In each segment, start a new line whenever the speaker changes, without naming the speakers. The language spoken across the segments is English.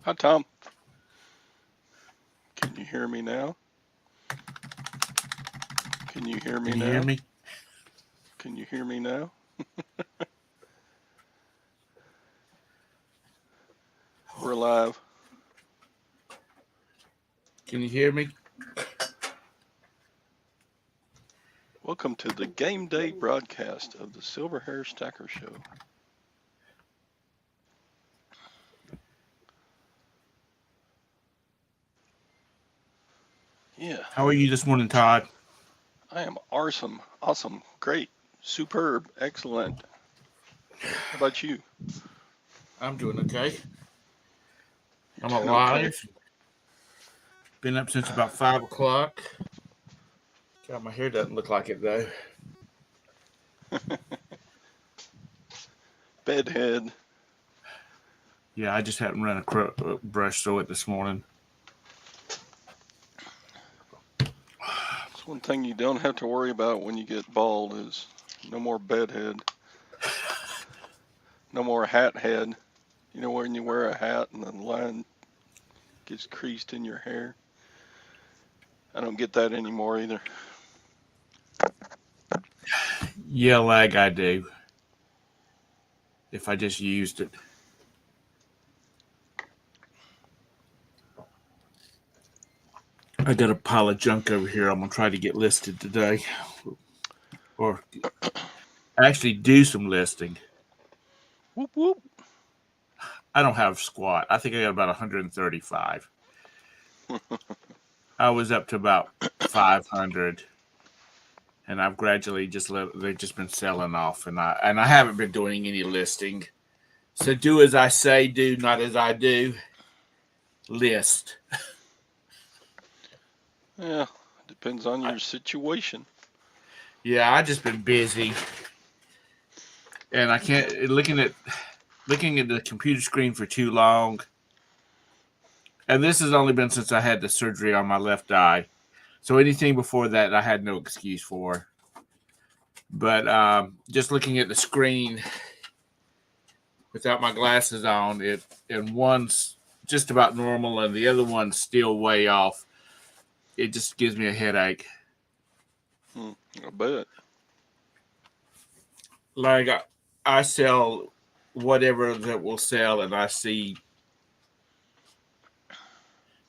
Hi, Tom. Can you hear me now? Can you hear me
Can you hear
now?
me?
Can you hear me now? We're live.
Can you hear me?
Welcome to the game day broadcast of the Silverhairstacker Show. Yeah,
How are you this morning, Todd?
I am awesome, great, superb, excellent. How about you?
I'm doing okay.
You're
I'm
doing okay.
alive. Been up since about 5 o'clock. God, my hair doesn't look like it though.
Bedhead.
Yeah, I just hadn't run a brush through it this morning.
It's one thing you don't have to worry about when you get bald is no more bedhead. No more hat head. You know when you wear a hat and the line gets creased in your hair? I don't get that anymore either.
Yeah, like I do. If I just used it. I got a pile of junk over here I'm going to try to get listed today. Or actually do some listing.
Whoop whoop.
I don't have squat. I think I got about 135. I was up to about 500. And I've gradually they've just been selling off, and I haven't been doing any listing. So do as I say, do not as I do. List.
Yeah, depends on your situation.
Yeah, I just been busy, and I can't looking at the computer screen for too long. And this has only been since I had the surgery on my left eye. So anything before that, I had no excuse for. But just looking at the screen without my glasses on, and one's just about normal and the other one's still way off. It just gives me a headache.
I bet.
Like I sell whatever that will sell, and I see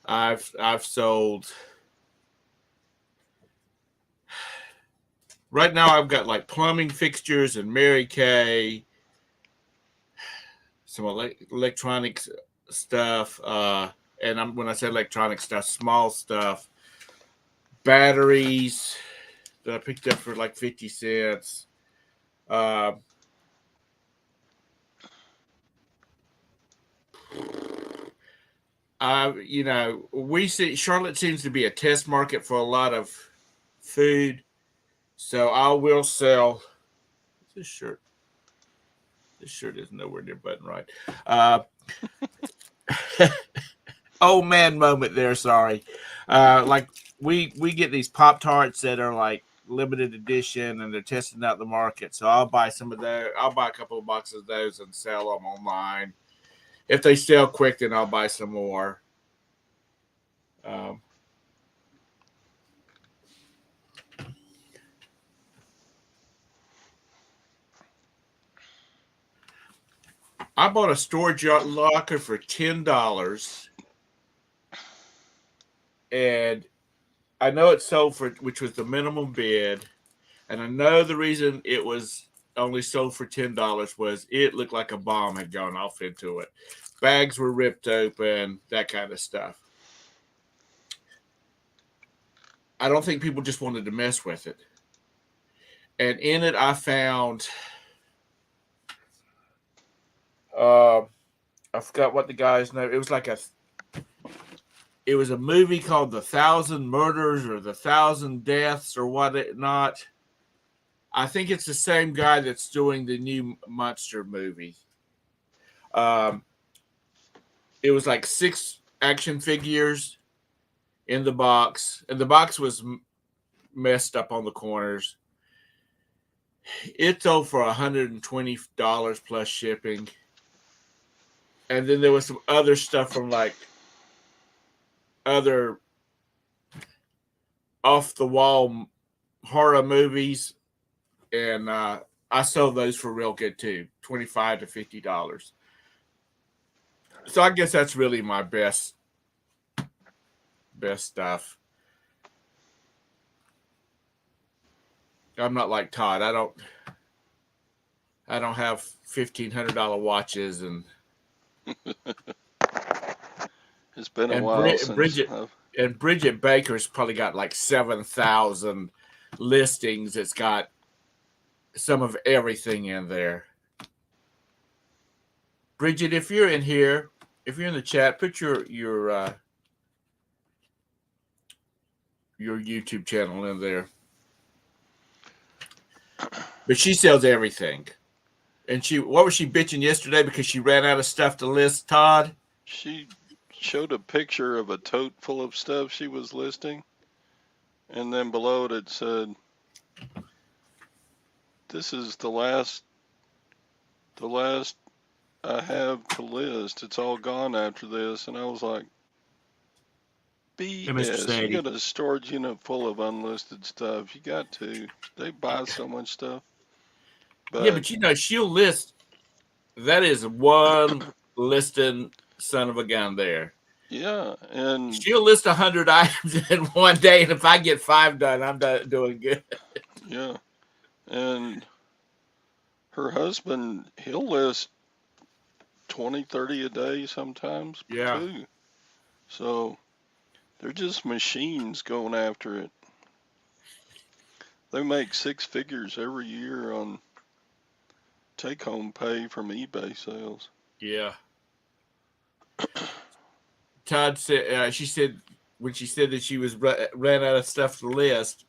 I've sold. Right now, I've got like plumbing fixtures and Mary Kay, some electronics stuff, and when I say electronic stuff, small stuff, batteries that I picked up for like 50 cents. Uh, we see Charlotte seems to be a test market for a lot of food, so I will sell this shirt. This shirt is nowhere near button right. Oh man, moment there. Sorry. Like we get these Pop-Tarts that are like limited edition, and they're testing out the market. So I'll buy some of those. I'll buy a couple of boxes of those and sell them online. If they sell quick, then I'll buy some more. I bought a storage locker for $10, and I know it sold for, which was the minimum bid, and I know the reason it was only sold for $10 was it looked like a bomb had gone off into it. Bags were ripped open, that kind of stuff. I don't think people just wanted to mess with it. And in it, I found, I forgot what the guy's name. It was a movie called The Thousand Murders or The Thousand Deaths or what not. I think it's the same guy that's doing the new Monster movie. It was like 6 action figures in the box, and the box was messed up on the corners. It sold for $120 plus shipping, And then there was some other stuff from like other off the wall horror movies, and I sold those for real good too, $25 to $50. So I guess that's really my best stuff. I'm not like Todd. I don't have $1,500 watches and
It's been a while since
Bridget Baker's probably got like 7,000 listings. It's got some of everything in there. Bridget, if you're in here, if you're in the chat, put your YouTube channel in there. But she sells everything. And what was she bitching yesterday because she ran out of stuff to list, Todd?
She showed a picture of a tote full of stuff she was listing, and then below it said, "This is the last I have to list. It's all gone after this." And I was like, BS, you got a storage unit full of unlisted stuff. You got to. They buy so much stuff.
Yeah, but she'll list. That is one listing son of a gun there.
Yeah, and
she'll list 100 items in one day, and if I get 5 done, I'm doing good.
Yeah, and her husband, he'll list 20, 30 a day sometimes, too. So they're just machines going after it. They make 6 figures every year on take-home pay from eBay sales.
Yeah. Todd said, she said, when she said that she was ran out of stuff to list,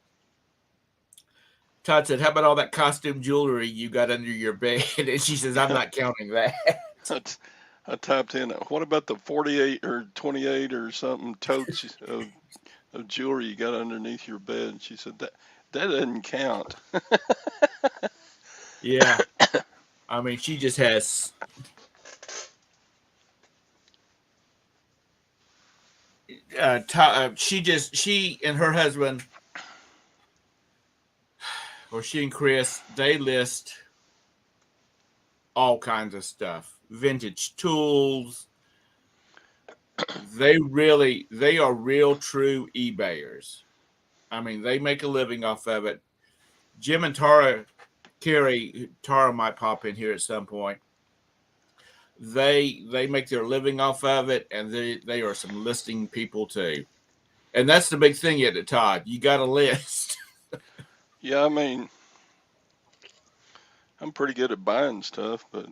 Todd said, "How about all that costume jewelry you got under your bed?" And she says, "I'm not counting that."
I typed in, "What about the 48 or 28 or something totes of jewelry you got underneath your bed?" And she said, that doesn't count.
Yeah. I mean, she just has... she and her husband, or she and Chris, they list all kinds of stuff. Vintage tools. They are real true eBayers. I mean, they make a living off of it. Jim and Tara might pop in here at some point. They make their living off of it, and they are some listing people too. And that's the big thing at it, Todd. You got a list.
Yeah, I mean, I'm pretty good at buying stuff, but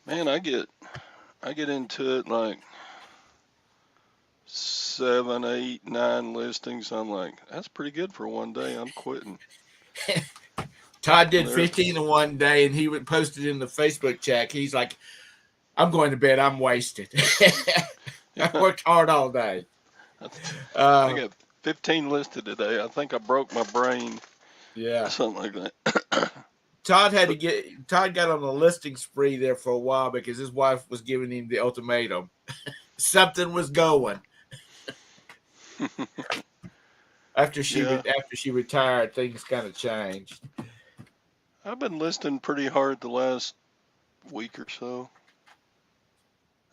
man, I get into it like 7, 8, 9 listings. I'm like, that's pretty good for one day. I'm quitting.
Todd did 15 in one day, and he would post it in the Facebook chat. He's like, "I'm going to bed. I'm wasted. I worked hard all day."
I got 15 listed today. I think I broke my brain.
Yeah,
something like that.
Todd got on a listing spree there for a while because his wife was giving him the ultimatum. Something was going. After she retired, things kind of changed.
I've been listing pretty hard the last week or so,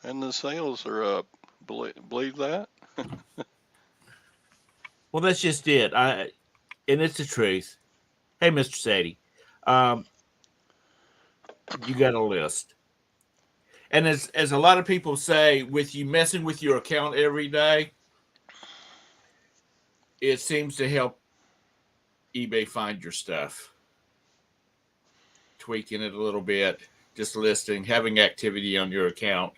and the sales are up. Believe that?
Well, that's just it. And it's the truth. Hey, Mr. Sadie, you got a list, and as a lot of people say, with you messing with your account every day, it seems to help eBay find your stuff. Tweaking it a little bit, just listing, having activity on your account.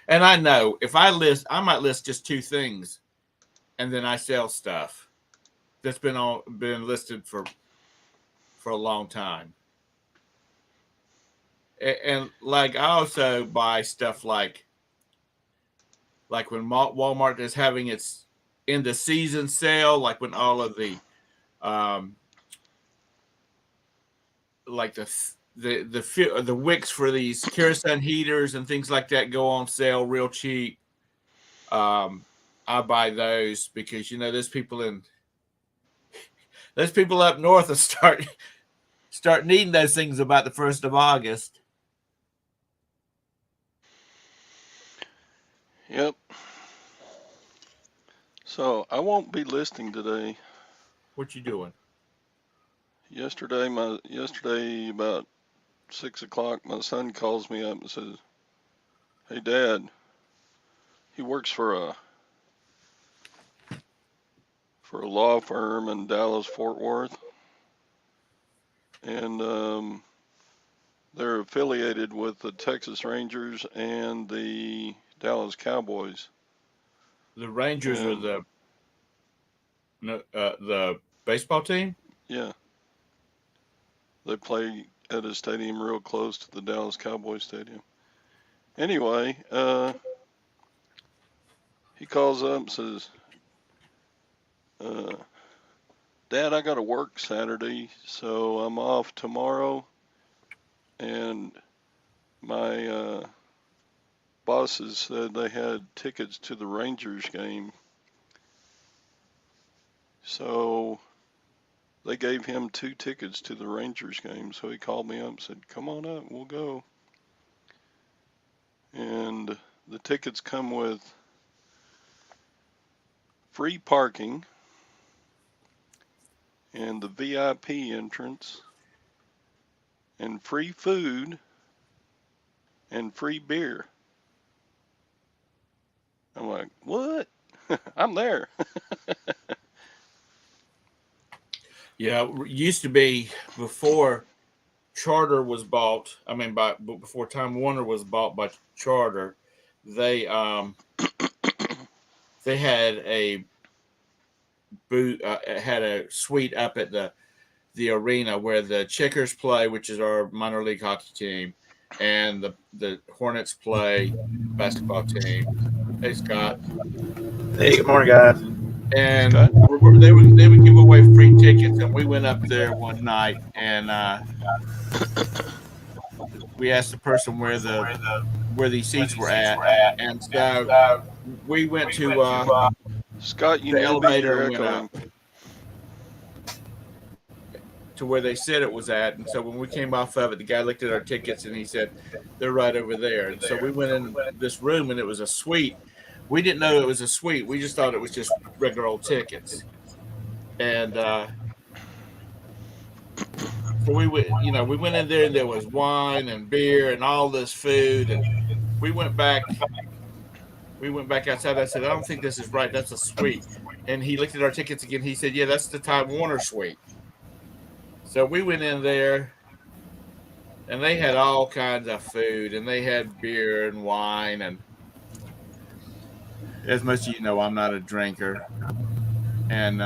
And I know if I might list just 2 things, and then I sell stuff that's been listed for a long time. And like I also buy stuff like when Walmart is having its end of season sale, like when all of the like the the wicks for these kerosene heaters and things like that go on sale real cheap. I buy those because there's people up north that start needing those things about the 1st of August.
Yep. So I won't be listening today.
What you doing?
Yesterday about 6 o'clock, my son calls me up and says, "Hey, Dad," he works for a law firm in Dallas, Fort Worth, and they're affiliated with the Texas Rangers and the Dallas Cowboys.
The Rangers are the baseball team?
Yeah. They play at a stadium real close to the Dallas Cowboys stadium. Anyway, he calls up and says, "Dad, I got to work Saturday, so I'm off tomorrow, and my bosses said they had tickets to the Rangers game. So they gave him 2 tickets to the Rangers game. So he called me up and said, "Come on up, we'll go." And the tickets come with free parking and the VIP entrance and free food and free beer. I'm like, what? I'm there.
Yeah, it used to be before Charter was bought. Before Time Warner was bought by Charter, they had a suite up at the arena where the Checkers play, which is our minor league hockey team, and the Hornets play basketball team. Hey, Scott.
Hey, good morning, guys.
And they would give away free tickets, and we went up there one night, and we asked the person where these seats were at, and so we went to
Scott, you
the
need to be
elevator and
echoing.
went up to where they said it was at. And so when we came off of it, the guy looked at our tickets and he said, "They're right over there." And so we went in this room, and it was a suite. We didn't know it was a suite. We just thought it was just regular old tickets. And so we went in there, and there was wine and beer and all this food. And we went back outside. I said, "I don't think this is right. That's a suite." And he looked at our tickets again. He said, "Yeah, that's the Time Warner suite." So we went in there, and they had all kinds of food, and they had beer and wine. And as most of you know, I'm not a drinker. And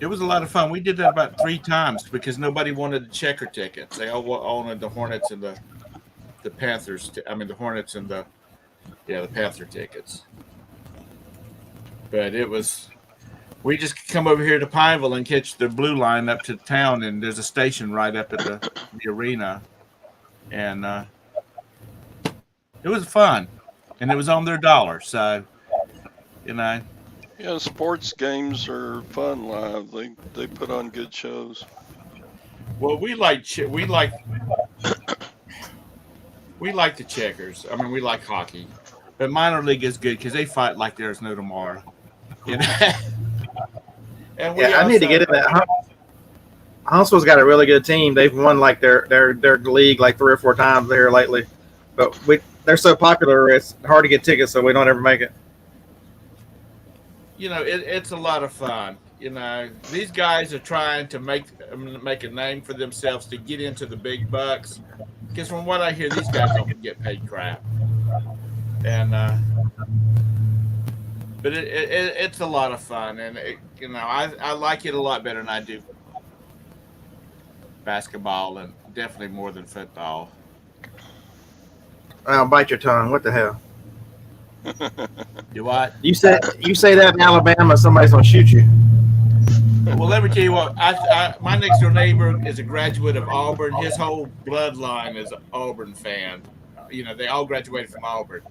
it was a lot of fun. We did that about 3 times because nobody wanted the Checker tickets. They all wanted the Hornets and the Panthers. The Hornets and the Panther tickets. But we just come over here to Pineville and catch the blue line up to town, and there's a station right up at the arena. And it was fun. And it was on their dollar. So,
Yeah, sports games are fun live. They put on good shows.
Well, we like the Checkers. We like hockey, but minor league is good because they fight like there's no tomorrow. And
I need to get in that. Huntsville's got a really good team. They've won like their league like 3 or 4 times there lately, but they're so popular it's hard to get tickets, so we don't ever make it.
It's a lot of fun. These guys are trying to make a name for themselves to get into the big bucks. Because from what I hear, these guys don't get paid crap. And but it's a lot of fun, and I like it a lot better than I do basketball, and definitely more than football.
I'll bite your tongue. What the hell?
You what?
You say that in Alabama, somebody's gonna shoot you.
Well, let me tell you what. My next door neighbor is a graduate of Auburn. His whole bloodline is an Auburn fan. They all graduated from Auburn.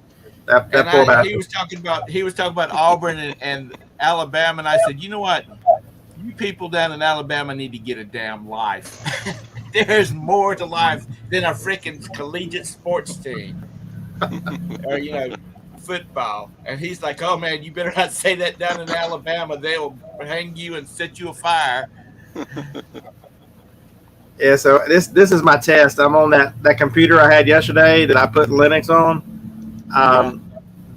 That
And
poor
he
bastard.
was talking about Auburn and Alabama, and I said, you know what? You people down in Alabama need to get a damn life. There's more to life than a freaking collegiate sports team or football. And he's like, oh man, you better not say that down in Alabama. They'll hang you and set you afire.
Yeah, so this is my test. I'm on that computer I had yesterday that I put Linux on.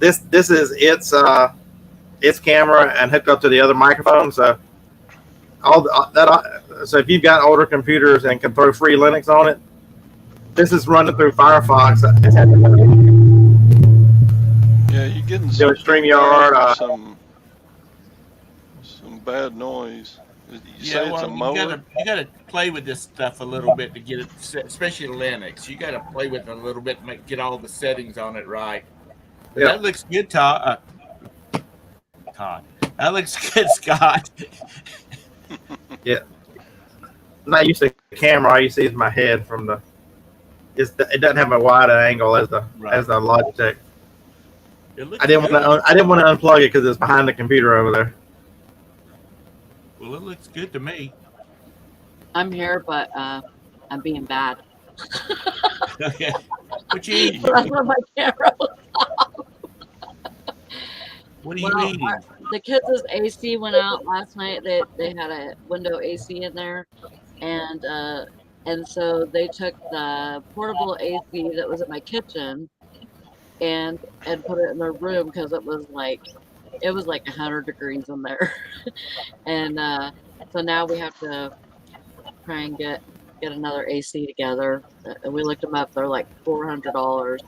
This is its camera and hooked up to the other microphone. So so if you've got older computers and can throw free Linux on it, this is running through Firefox.
Yeah, you're getting
Doing
some feedback
StreamYard.
or some bad noise. You say it's a mower?
you gotta play with this stuff a little bit to get it, especially Linux. You gotta play with it a little bit to get all the settings on it right. But
Yep.
that looks good, Todd. Todd. That looks good, Scott.
Yeah. I'm not used to the camera. All you see is my head from the. It doesn't have a wide angle as the Logitech. I didn't want to unplug it because it's behind the computer over there.
Well, it looks good to me.
I'm here, but I'm being bad.
Okay. What you eating?
That's where my camera was off.
What are you eating?
The kids' AC went out last night. They had a window AC in there, and so they took the portable AC that was in my kitchen and put it in their room because it was like 100 degrees in there. And so now we have to try and get another AC together. We looked them up. They're like $400.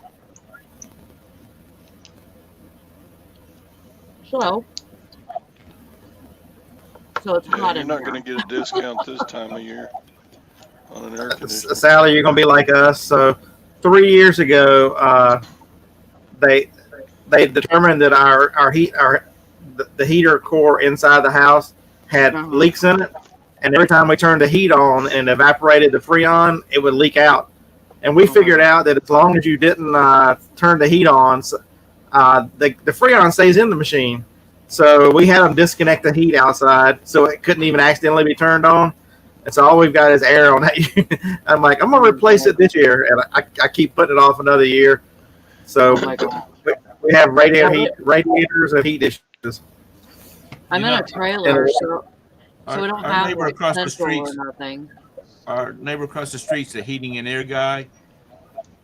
So it's hot
You're
in
not
here.
going to get a discount this time of year on an air conditioner.
Sally, you're gonna be like us. So 3 years ago, they determined that the heater core inside the house had leaks in it, and every time we turned the heat on and evaporated the Freon, it would leak out. And we figured out that as long as you didn't turn the heat on, the Freon stays in the machine. So we had them disconnect the heat outside, so it couldn't even accidentally be turned on. And so all we've got is air on that. I'm like, I'm gonna replace it this year, and I keep putting it off another year. So we have radiators and heat dishes.
I'm in a trailer, so we don't have
neighbor
like
across the
central
street.
or nothing.
Our neighbor across the street's a heating and air guy.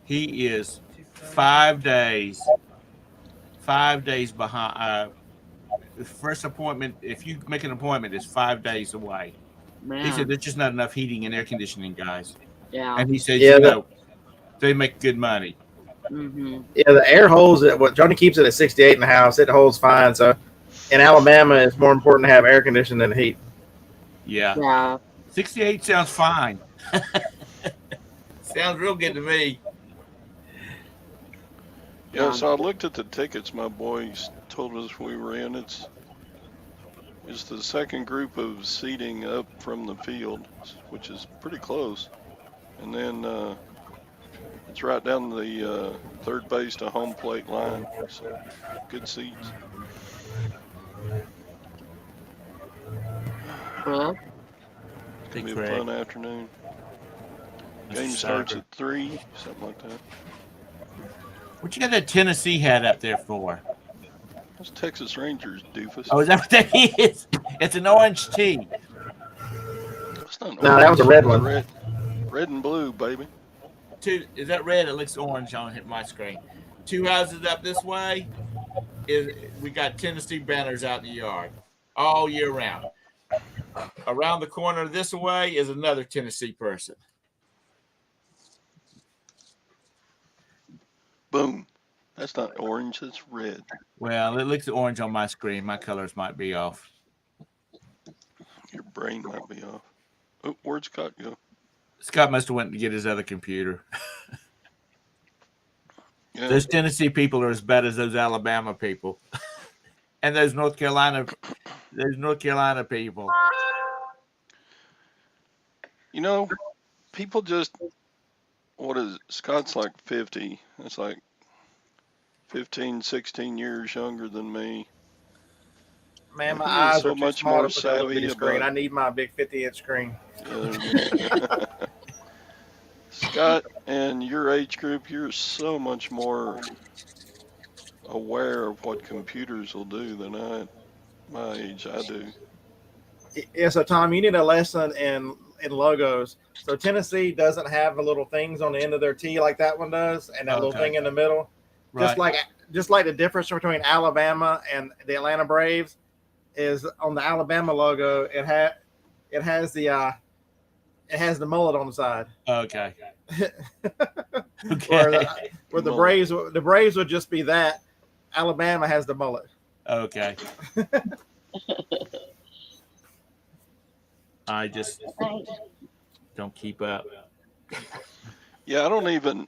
He is 5 days behind. First appointment, if you make an appointment, is 5 days away.
Man.
He said there's just not enough heating and air conditioning guys.
Yeah.
And he said, they make good money.
Mm-hmm.
Yeah, the air holds it. What Johnny keeps it at 68 in the house. It holds fine. So in Alabama, it's more important to have air conditioning than heat.
Yeah. 68 sounds fine. Sounds real good to me.
Yeah, so I looked at the tickets my boys told us we were in. It's the second group of seating up from the field, which is pretty close. And then it's right down the third base to home plate line. So good seats.
Cool.
It's going to be a fun afternoon. Game starts at 3, something like that.
What you got that Tennessee hat up there for?
That's Texas Rangers, doofus.
Oh, is that what that is? It's an orange tee.
That's not
No, that was a red one.
Red and blue, baby.
Is that red? It looks orange on my screen. 2 houses up this way, we got Tennessee banners out in the yard all year round. Around the corner this way is another Tennessee person.
Boom. That's not orange, that's red.
Well, it looks orange on my screen. My colors might be off.
Your brain might be off. Oh, where'd Scott go?
Scott must have went to get his other computer.
Yeah.
Those Tennessee people are as bad as those Alabama people. And those North Carolina people.
You know, people just, what is it? Scott's like 50. That's like 15, 16 years younger than me.
Man,
And
my
he is
eyes are
so
too
much
small
more
to put that little
savvy
bitty screen.
about,
I need my big 50-inch screen.
yeah, there you go. Scott, and your age group, you're so much more aware of what computers will do than my age, I do.
Yeah, so Tom, you need a lesson in logos. So Tennessee doesn't have the little things on the end of their T like that one does, and that little
Okay.
thing in the middle.
Right.
Just like the difference between Alabama and the Atlanta Braves is on the Alabama logo, it has the mullet on the side.
Okay.
Where
Okay.
the Braves would just be that. Alabama has the mullet.
Okay. I just don't keep up.
Yeah, I don't even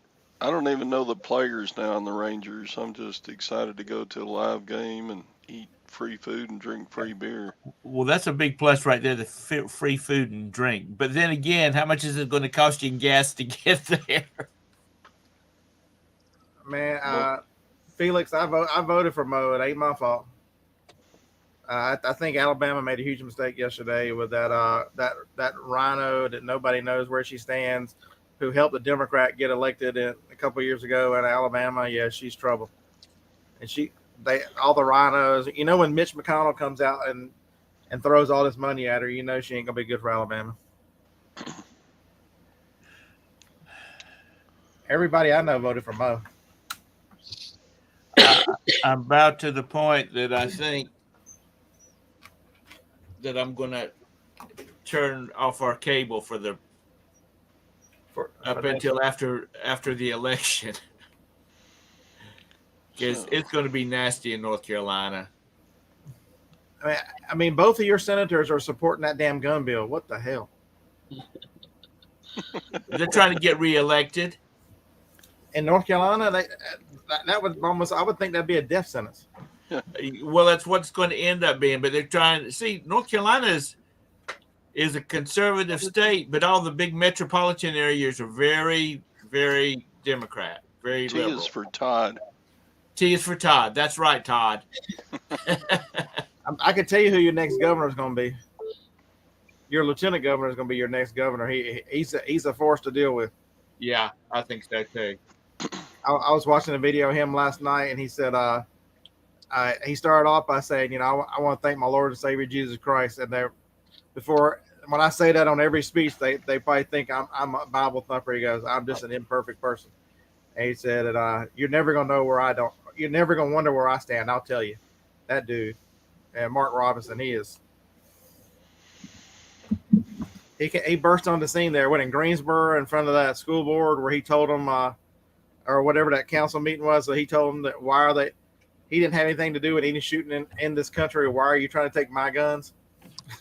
know the players now in the Rangers. I'm just excited to go to a live game and eat free food and drink free beer.
Well, that's a big plus right there, the free food and drink. But then again, how much is it going to cost you in gas to get there?
Man, Felix, I voted for Mo. It ain't my fault. I think Alabama made a huge mistake yesterday with that rhino that nobody knows where she stands, who helped a Democrat get elected a couple of years ago in Alabama. Yeah, she's trouble. And all the rhinos. You know, when Mitch McConnell comes out and throws all this money at her, you know she ain't gonna be good for Alabama. Everybody I know voted for Mo.
I'm about to the point that I think that I'm going to turn off our cable until after the election, because it's going to be nasty in North Carolina.
I mean, both of your senators are supporting that damn gun bill. What the hell?
They're trying to get reelected.
In North Carolina, that would almost, I would think that'd be a death sentence.
Well, that's what's going to end up being. But they're trying to see North Carolina is a conservative state, but all the big metropolitan areas are very, very Democrat, very liberal.
T is for Todd.
T is for Todd. That's right, Todd.
I can tell you who your next governor is going to be. Your lieutenant governor is going to be your next governor. He's a force to deal with.
Yeah, I think so too.
I was watching a video of him last night, and he said, he started off by saying, you know, I want to thank my Lord and Savior Jesus Christ. And when I say that on every speech, they probably think I'm a Bible thumper. He goes, I'm just an imperfect person. And he said that you're never gonna know you're never gonna wonder where I stand. I'll tell you, that dude, and Mark Robinson, he burst on the scene there. Went in Greensboro in front of that school board where he told them, or whatever that council meeting was. So he told them that he didn't have anything to do with any shooting in this country. Why are you trying to take my guns?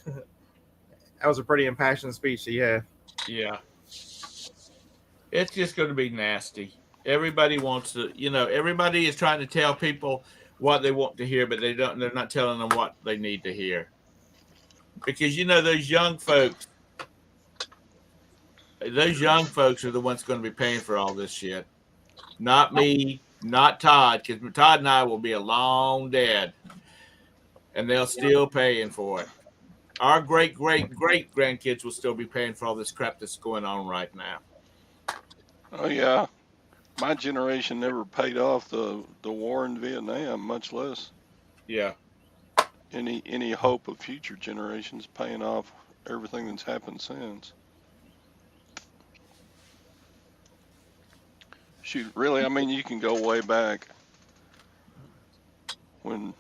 That was a pretty impassioned speech he had.
Yeah. It's just going to be nasty. Everybody wants to, everybody is trying to tell people what they want to hear, but they're not telling them what they need to hear. Because, those young folks are the ones going to be paying for all this shit. Not me, not Todd, because Todd and I will be long dead, and they'll still paying for it. Our great grandkids will still be paying for all this crap that's going on right now.
Oh yeah, my generation never paid off the war in Vietnam, much less any hope of future generations paying off everything that's happened since. Shoot, really, I mean, you can go way back when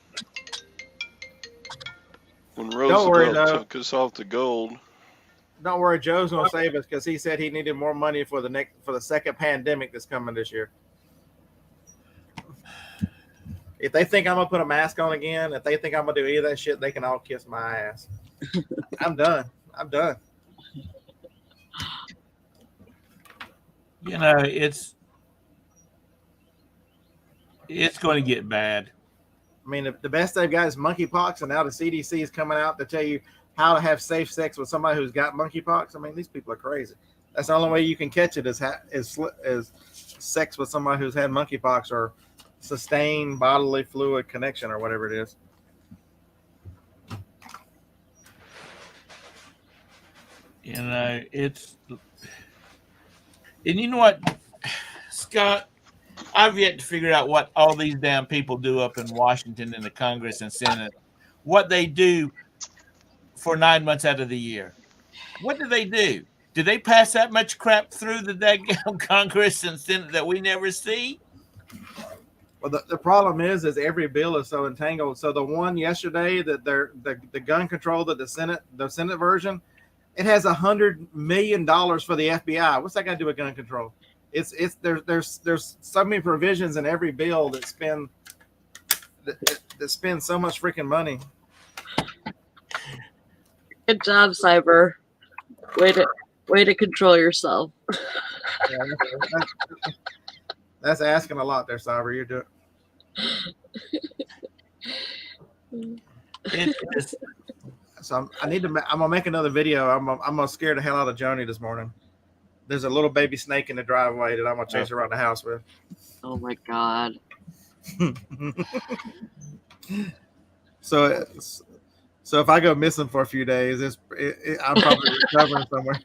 Roosevelt took us off the gold.
Don't worry, Joe's gonna save us because he said he needed more money for the second pandemic that's coming this year. If they think I'm gonna put a mask on again, if they think I'm gonna do any of that shit, they can all kiss my ass. I'm done.
It's going to get bad.
I mean, the best they've got is monkeypox, and now the CDC is coming out to tell you how to have safe sex with somebody who's got monkeypox. I mean, these people are crazy. That's the only way you can catch it is sex with somebody who's had monkeypox or sustained bodily fluid connection or whatever it is.
You know, it's, and you know what, Scott, I've yet to figure out what all these damn people do up in Washington in the Congress and Senate, what they do for 9 months out of the year. What do they do? Do they pass that much crap through the daggone Congress and Senate that we never see?
Well, the problem is every bill is so entangled. So the one yesterday that the gun control that the Senate version, it has $100 million for the FBI. What's that got to do with gun control? There's so many provisions in every bill that spend so much freaking money.
Good job, Cyber. Way to control yourself.
Yeah, that's asking a lot there, Cyber. You're doing. So I'm gonna make another video. I'm gonna scare the hell out of Joni this morning. There's a little baby snake in the driveway that I'm gonna chase around the house with.
Oh my God.
So if I go missing for a few days, I'm probably recovering somewhere.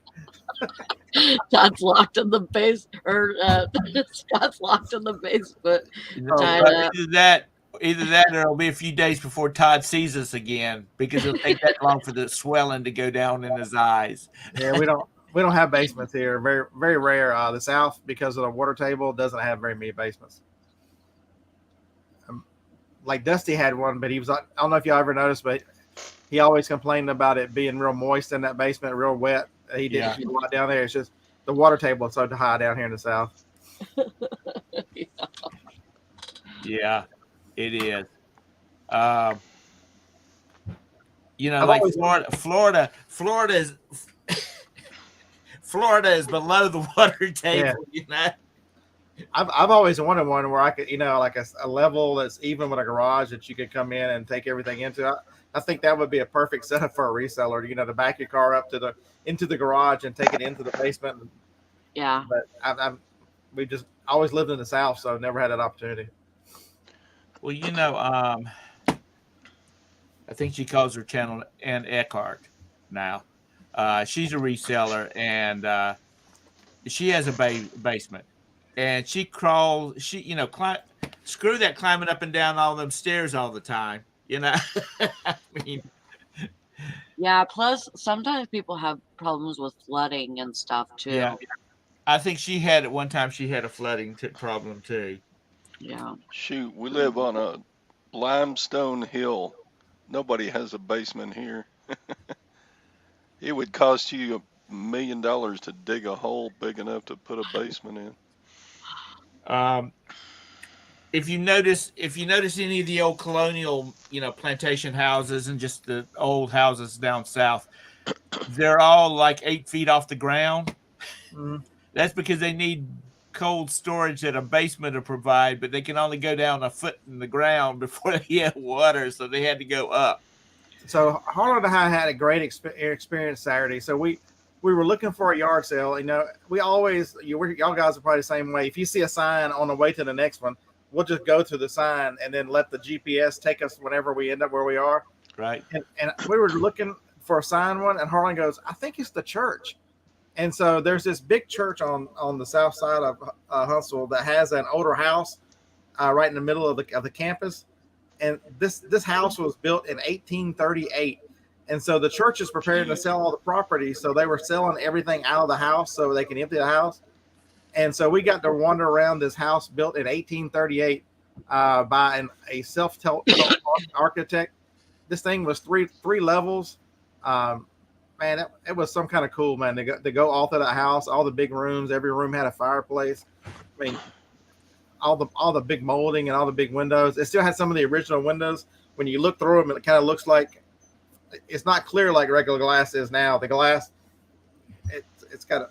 Todd's locked in the base, or Scott's locked in the basement.
Either that, or it'll be a few days before Todd sees us again because it'll take that long for the swelling to go down in his eyes.
Yeah, we don't have basements here. Very very rare. The South, because of the water table, doesn't have very many basements. Like Dusty had one, but he was. I don't know if y'all ever noticed, but he always complained about it being real moist in that basement, real wet. He didn't keep a lot down there. It's just the water table is so high down here in the South.
Yeah, it is. You know, like Florida is below the water table. Yeah. You know,
I've always wanted one where I could, like a level that's even with a garage that you could come in and take everything into. I think that would be a perfect setup for a reseller. To back your car up into the garage and take it into the basement.
Yeah.
But we just always lived in the South, so never had that opportunity.
Well, I think she calls her channel Ann Eckhart now. She's a reseller, and she has a basement, and she crawls. Screw that climbing up and down all them stairs all the time. I mean,
yeah. Plus, sometimes people have problems with flooding and stuff too.
Yeah, I think at one time she had a flooding problem too.
Yeah.
Shoot, we live on a limestone hill. Nobody has a basement here. It would cost you $1 million to dig a hole big enough to put a basement in.
If you notice any of the old colonial, plantation houses and just the old houses down south, they're all like 8 feet off the ground. Mm-hmm. That's because they need cold storage that a basement to provide, but they can only go down a foot in the ground before they have water, so they had to go up.
So Harlan and I had a great experience Saturday. So we were looking for a yard sale. We always, y'all guys are probably the same way. If you see a sign on the way to the next one, we'll just go to the sign and then let the GPS take us whenever we end up where we are.
Right.
And we were looking for a sign one, and Harlan goes, I think it's the church. And so there's this big church on the south side of Huntsville that has an older house right in the middle of the campus. And this house was built in 1838. And so the church is preparing to sell all the property. So they were selling everything out of the house so they can empty the house. And so we got to wander around this house built in 1838 by a self-taught architect. This thing was three levels. Man, it was some kind of cool, man. To go all through that house, all the big rooms, every room had a fireplace. I mean, all the big molding and all the big windows. It still had some of the original windows. When you look through them, it kind of looks like it's not clear like regular glass is now. The glass, it's got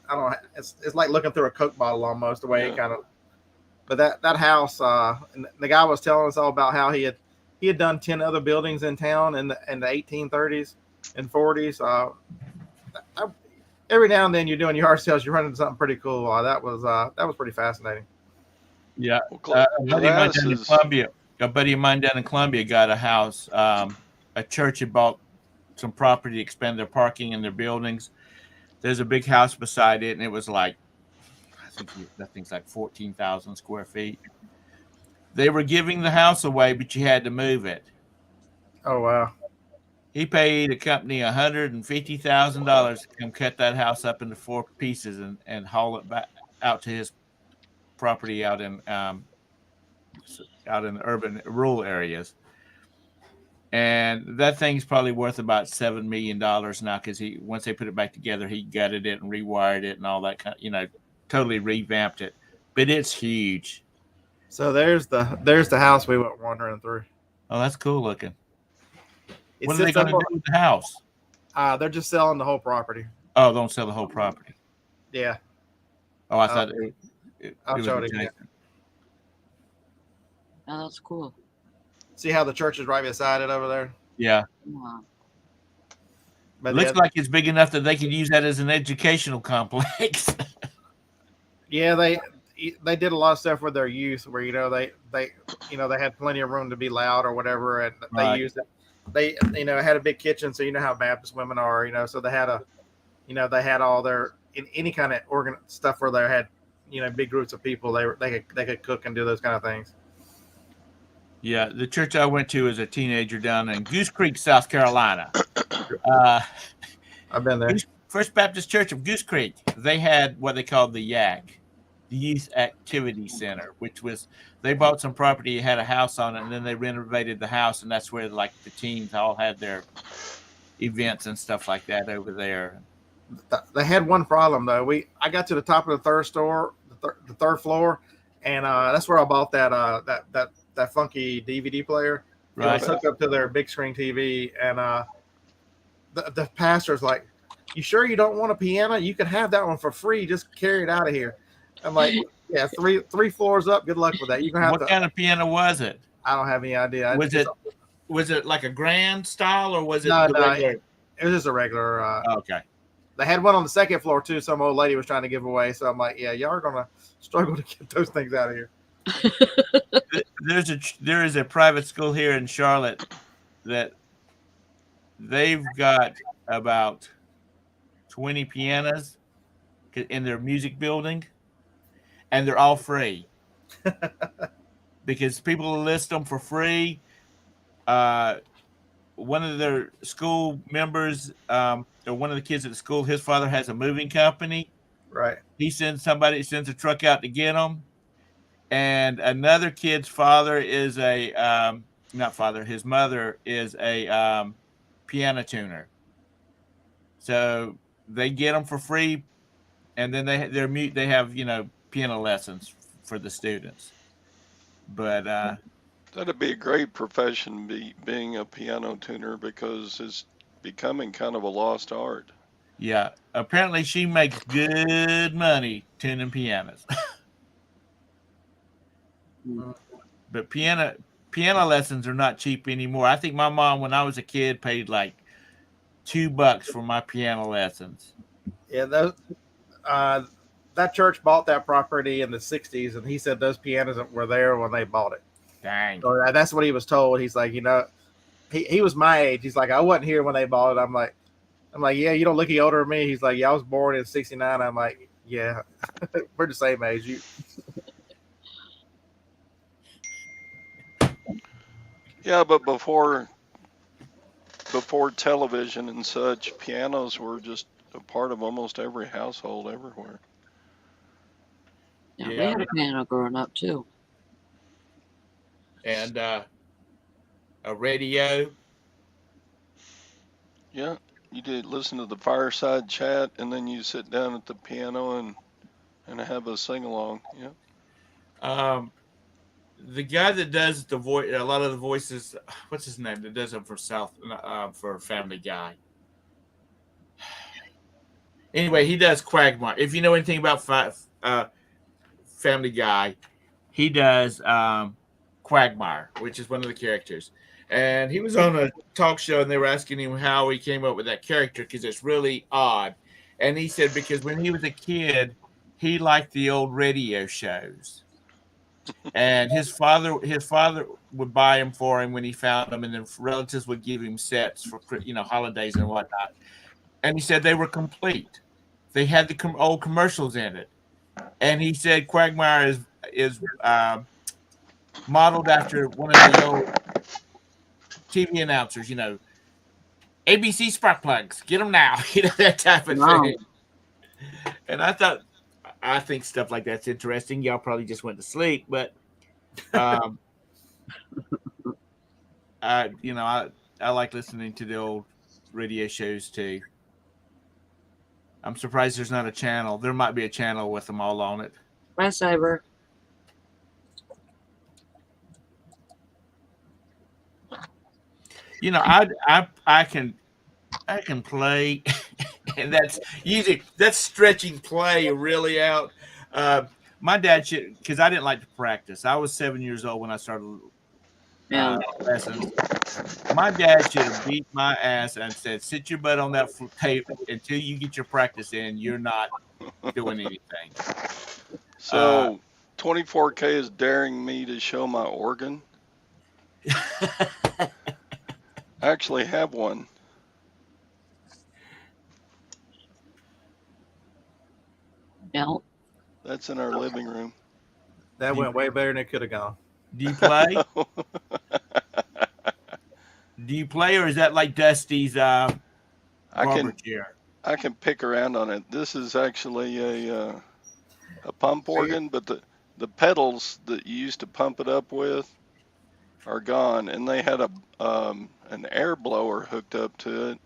it's like looking through a Coke bottle almost the way it kind of. But that house, and the guy was telling us all about how he had done 10 other buildings in town in the 1830s. and 40s. Every now and then you're doing yard sales, you run into something pretty cool. That was pretty fascinating.
Yeah.
Well,
A buddy of mine down in
glasses.
Columbia. A buddy of mine down in Columbia got a house. A church had bought some property to expand their parking in their buildings. There's a big house beside it, and it was like, I think that thing's like 14,000 square feet. They were giving the house away, but you had to move it.
Oh wow!
He paid a company $150,000 to come cut that house up into 4 pieces and haul it back out to his property out in the urban rural areas. And that thing's probably worth about $7 million now, because once they put it back together, he gutted it and rewired it and all that kind of, totally revamped it. But it's huge.
So there's the house we went wandering through.
Oh, that's cool looking.
It
What are they
sits
going to
up
do with the house?
They're just selling the whole property.
Oh, don't sell the whole property.
Yeah,
Oh, I thought it
I'll
was
show it again.
adjacent.
Oh, that's cool.
See how the church is right beside it over there?
Yeah.
Wow.
But
Looks like it's big enough that they could use that as an educational complex.
yeah, they did a lot of stuff with their youth where they had plenty of room to be loud or whatever, and they
Right.
used it. They had a big kitchen, so how Baptist women are, so they had they had all their any kind of stuff where they had big groups of people. They could cook and do those kind of things.
Yeah, the church I went to as a teenager down in Goose Creek, South Carolina.
I've been there.
First Baptist Church of Goose Creek. They had what they called the YAC, the Youth Activity Center, which was, they bought some property, had a house on it, and then they renovated the house, and that's where like the teens all had their events and stuff like that over there.
They had one problem though. I got to the top of the third floor, and that's where I bought that funky DVD player.
Right.
It was hooked up to their big screen TV, and the pastor's like, "You sure you don't want a piano? You can have that one for free. Just carry it out of here." I'm like, "Yeah, three floors up. Good luck with that. You can have
What kind of piano was it?
I don't have any idea.
Was it like a grand style, or was it?
No,
regular?
it was just a regular.
Okay.
They had one on the second floor too. Some old lady was trying to give away. So I'm like, "Yeah, y'all are gonna struggle to get those things out of here."
There is a private school here in Charlotte that they've got about 20 pianos in their music building, and they're all free because people list them for free. One of their school members, or one of the kids at the school, his father has a moving company.
Right.
He sends a truck out to get them. And another kid's father is his mother is a piano tuner. So they get them for free, and then they have piano lessons for the students. But
That'd be a great profession, being a piano tuner, because it's becoming kind of a lost art.
yeah, apparently she makes good money tuning pianos. But piano lessons are not cheap anymore. I think my mom, when I was a kid, paid like $2 for my piano lessons.
Yeah, that church bought that property in the 60s, and he said those pianos were there when they bought it.
Dang.
So that's what he was told. He's like, he was my age. He's like, I wasn't here when they bought it. I'm like, yeah, you don't look any older than me. He's like, yeah, I was born in '69. I'm like, yeah, we're the same age.
Yeah, but before television and such, pianos were just a part of almost every household everywhere.
Yeah, we had a piano growing up too.
And a radio.
Yeah, you did listen to the fireside chat, and then you sit down at the piano and have a sing along. Yeah.
The guy that does a lot of the voices, what's his name? That does them for Family Guy. Anyway, he does Quagmire. If you know anything about Family Guy, he does Quagmire, which is one of the characters. And he was on a talk show, and they were asking him how he came up with that character because it's really odd. And he said because when he was a kid, he liked the old radio shows, and his father would buy them for him when he found them, and then relatives would give him sets for holidays and whatnot. And he said they were complete. They had the old commercials in it, and he said Quagmire is modeled after one of the old TV announcers. ABC spark plugs, get them now. That type of
Wow.
thing. And I think stuff like that's interesting. Y'all probably just went to sleep, but um, I like listening to the old radio shows too. I'm surprised there's not a channel. There might be a channel with them all on it.
Bye, Cyber.
I can play, and that's stretching play really out. My dad should, because I didn't like to practice. I was 7 years old when I started
Yeah.
lessons. My dad should have beat my ass and said, "Sit your butt on that tape until you get your practice in. You're not doing anything."
So 24K is daring me to show my organ. I actually have one.
Yeah.
That's in our living room.
That went way better than it could have gone.
Do you play? Do you play, or is that like Dusty's barber chair?
I can pick around on it. This is actually a pump organ, but the pedals that you used to pump it up with are gone, and they had an air blower hooked up to it,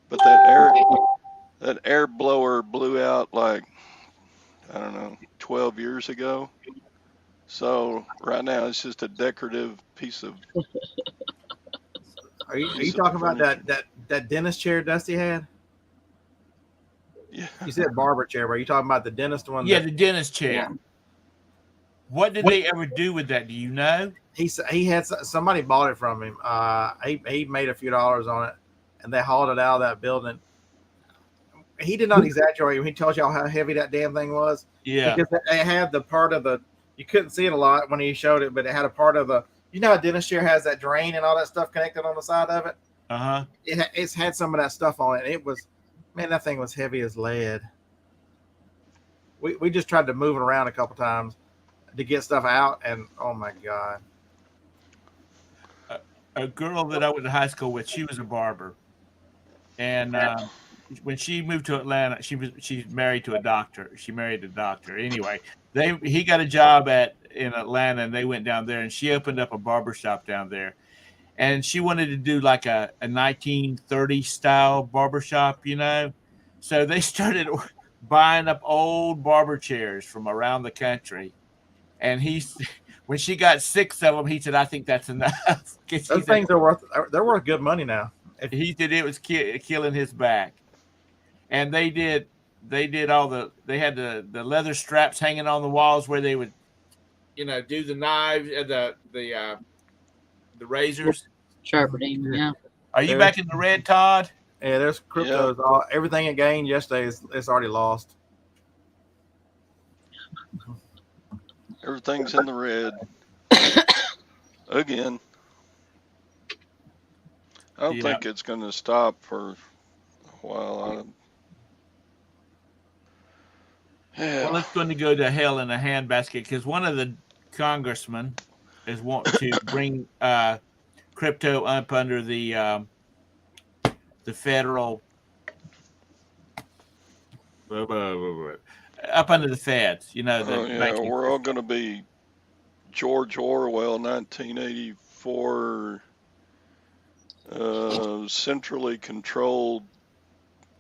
but that air blower blew out like, I don't know, 12 years ago. So right now it's just a decorative piece of.
Are you talking about that dentist chair Dusty had?
Yeah.
You said barber chair, but are you talking about the dentist one?
Yeah, the dentist chair. What did they ever do with that? Do you know?
He had somebody bought it from him. He made a few dollars on it, and they hauled it out of that building. He did not exaggerate when he tells y'all how heavy that damn thing was.
Yeah,
because it had the part of the, you couldn't see it a lot when he showed it, but it had a part of the, how a dentist chair has that drain and all that stuff connected on the side of it. It's had some of that stuff on it. It was, man, that thing was heavy as lead. We just tried to move it around a couple times to get stuff out, and oh my god.
A girl that I went to high school with, she was a barber, and when she moved to Atlanta, she's married to a doctor. She married a doctor. Anyway, he got a job in Atlanta, and they went down there, and she opened up a barber shop down there, and she wanted to do like a 1930s style barber shop, So they started buying up old barber chairs from around the country, and when she got 6 of them, he said, "I think that's enough."
Those things are worth good money now.
He said it was killing his back. And they had the leather straps hanging on the walls where they would, do the knives and the razors.
Sharpening, yeah.
Are you back in the red, Todd?
Yeah, there's cryptos.
Yeah.
Everything it gained yesterday it's already lost.
Everything's in the red. Again. I don't think it's going to stop for a while.
Well, it's going to go to hell in a handbasket because one of the congressmen is wanting to bring crypto up under the federal, up under the feds.
We're all going to be George Orwell, 1984, centrally controlled.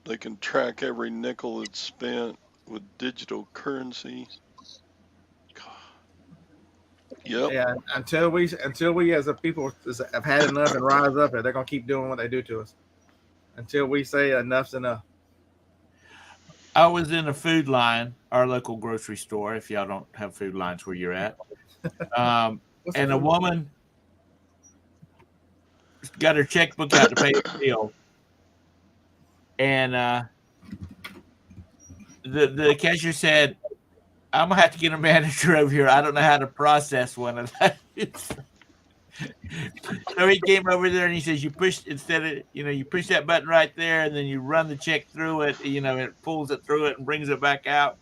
They can track every nickel that's spent with digital currency. Yep.
Yeah. Until we as a people have had enough and rise up, they're gonna keep doing what they do to us. Until we say enough's enough.
I was in a Food Line, our local grocery store. If y'all don't have food lines where you're at, and a woman got her checkbook out to pay the bill, and the cashier said, "I'm gonna have to get a manager over here. I don't know how to process one of those." So he came over there and he says, "You push you push that button right there, and then you run the check through it. It pulls it through it and brings it back out."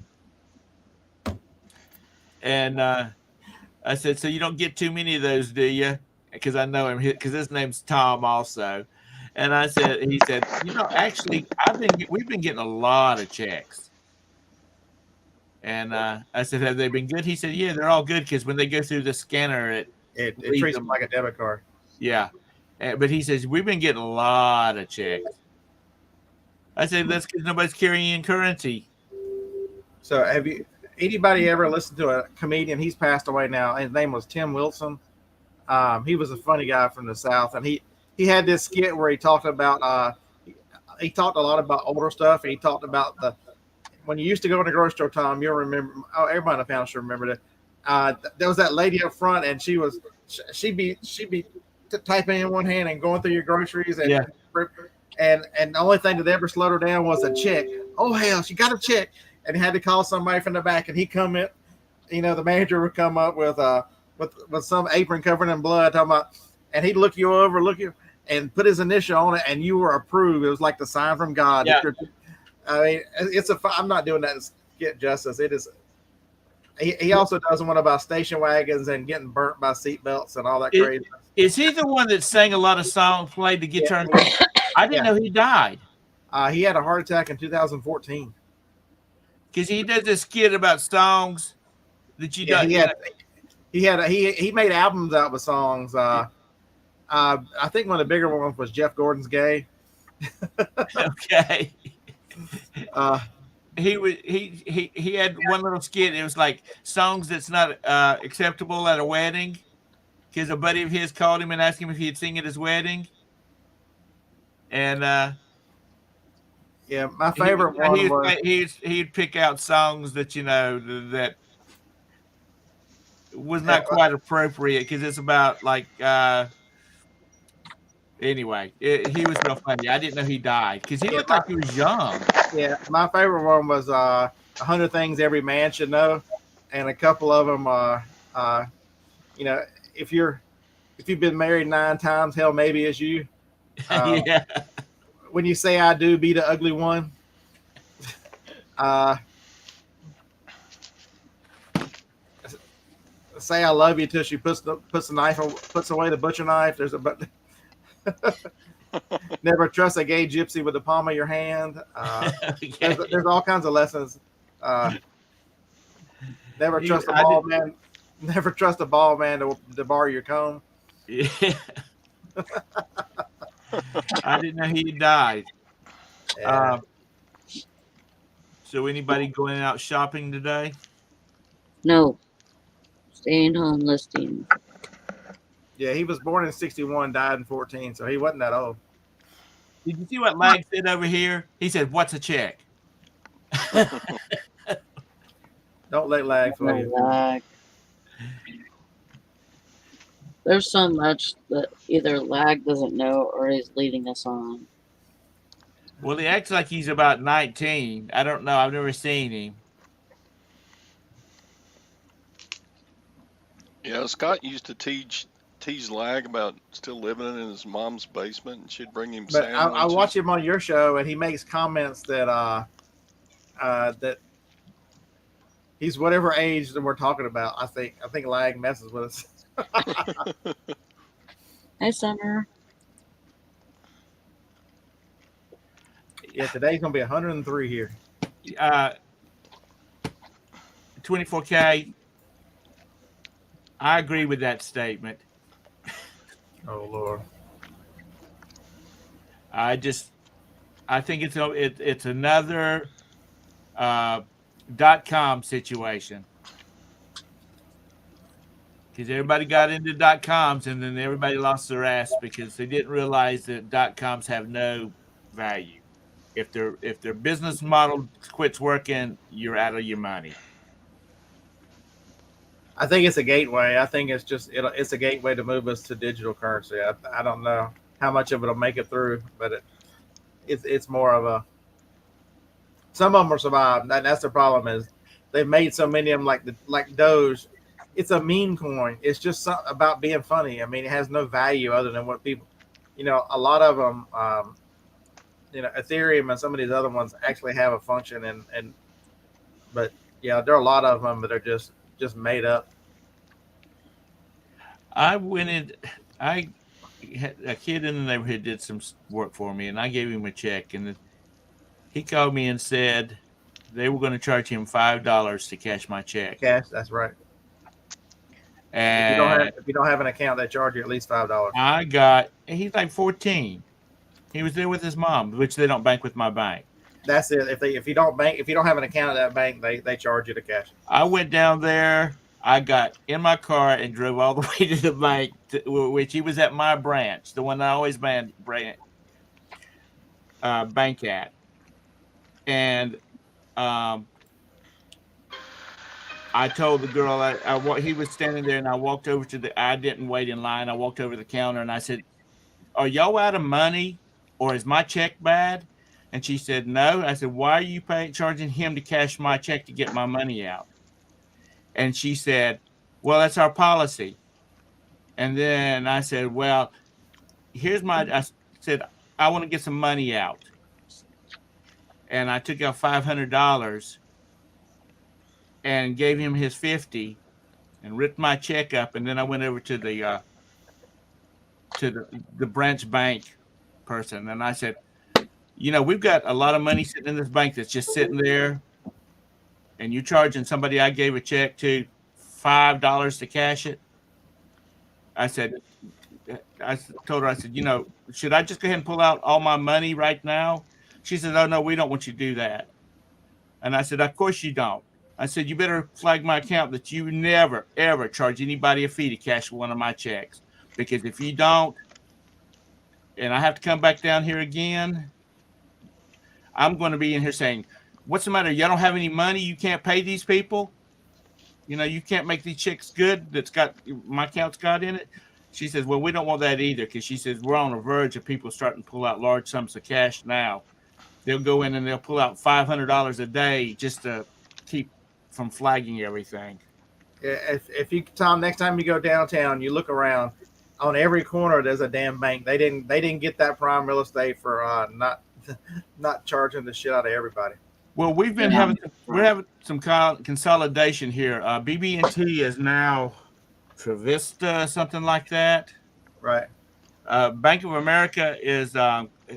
And I said, "So you don't get too many of those, do you?" Because I know him, because his name's Tom also. And he said, actually, we've been getting a lot of checks. And I said, "Have they been good?" He said, "Yeah, they're all good, because when they go through the scanner,
it treats them like a debit card."
Yeah. But he says, "We've been getting a lot of checks." I said, "That's because nobody's carrying currency."
So have anybody ever listened to a comedian? He's passed away now. His name was Tim Wilson. He was a funny guy from the South, and he had this skit where he talked about he talked a lot about older stuff, and he talked about when you used to go in the grocery store, Tom, you'll remember. Oh, everybody in the panel should remember that. There was that lady up front, and she'd be typing in one hand and going through your groceries, and
Yeah.
and the only thing that ever slowed her down was a check. Oh hell, she got a check, and he had to call somebody from the back, and he come in. The manager would come up with some apron covered in blood, talking about, and he'd look you over, and put his initial on it, and you were approved. It was like the sign from God.
Yeah.
I mean, I'm not doing that to get justice. It is. He also does one about station wagons and getting burnt by seatbelts and all that crazy.
Is he the one that sang a lot of songs, played the guitar?
Yeah.
I didn't know he died.
He had a heart attack in 2014.
Because he did this skit about songs that you don't.
He made albums out with songs. I think one of the bigger ones was Jeff Gordon's "Gay."
Okay. He had one little skit. It was like songs that's not acceptable at a wedding, because a buddy of his called him and asked him if he'd sing at his wedding. And
my favorite one was
he'd pick out songs that that was not quite appropriate, because it's about like anyway, he was real funny. I didn't know he died, because he looked like he was young.
Yeah, my favorite one was 100 Things Every Man Should Know, and a couple of them if you've been married 9 times, hell, maybe it's you.
Yeah.
When you say "I do," be the ugly one. Say "I love you" till she puts away the butcher knife. There's never trust a gay gypsy with the palm of your hand.
Okay.
There's all kinds of lessons. Never trust a bald man. Never trust a bald man to borrow your comb.
Yeah. I didn't know he died.
Yeah.
So anybody going out shopping today?
No. Staying home listening.
Yeah, he was born in 61, died in 14, so he wasn't that old.
Did you see what Lag said over here? He said, "What's a check?"
Don't let Lag fool you.
Lag. There's so much that either Lag doesn't know or he's leading us on.
Well, he acts like he's about 19. I don't know. I've never seen him.
Yeah, Scott used to tease Lag about still living in his mom's basement, and she'd bring him
But
sandwiches.
I watch him on your show, and he makes comments that that he's whatever age that we're talking about. I think Lag messes with us.
Hi, Summer.
Yeah, today's gonna be 103 here.
24K. I agree with that statement.
Oh Lord.
I think it's another .com situation, because everybody got into .coms, and then everybody lost their ass because they didn't realize that .coms have no value. If their business model quits working, you're out of your money.
I think it's a gateway. I think it's a gateway to move us to digital currency. I don't know how much of it'll make it through. But it's more of a, some of them are survived. That's the problem, is they've made so many of them like Doge. It's a meme coin. It's just about being funny. I mean, it has no value other than what people, a lot of them, Ethereum and some of these other ones actually have a function, but yeah, there are a lot of them that are just made up.
I had a kid in the neighborhood did some work for me, and I gave him a check, and he called me and said they were going to charge him $5 to cash my check.
Cash, that's right.
And
if you don't have an account, they charge you at least $5.
He's like 14. He was there with his mom, which they don't bank with my bank.
That's it. If you don't have an account at that bank, they charge you to cash.
I went down there. I got in my car and drove all the way to the bank, which he was at my branch, the one I always bank at. And I told the girl, he was standing there, and I walked over I didn't wait in line. I walked over to the counter, and I said, "Are y'all out of money, or is my check bad?" And she said, "No." I said, "Why are you charging him to cash my check to get my money out?" And she said, "Well, that's our policy." And then I said, "Well, I said, I want to get some money out." And I took out $500 and gave him his 50 and ripped my check up. And then I went over to the branch bank person. And I said, "We've got a lot of money sitting in this bank that's just sitting there, and you're charging somebody I gave a check to $5 to cash it." I told her, I said, "Should I just go ahead and pull out all my money right now?" She said, "Oh, no, we don't want you to do that." And I said, "Of course you don't." I said, "You better flag my account that you never, ever charge anybody a fee to cash one of my checks. Because if you don't, and I have to come back down here again, I'm going to be in here saying, 'What's the matter? You don't have any money? You can't pay these people? You can't make these checks good that's got my account's got in it?'" She says, "Well, we don't want that either," because she says we're on the verge of people starting to pull out large sums of cash now. They'll go in and they'll pull out $500 a day just to keep from flagging everything.
If you, Tom, next time you go downtown, you look around. On every corner, there's a damn bank. They didn't get that prime real estate for not charging the shit out of everybody.
Well, we're having some consolidation here. BB&T is now Trevista, something like that.
Right.
Bank of America is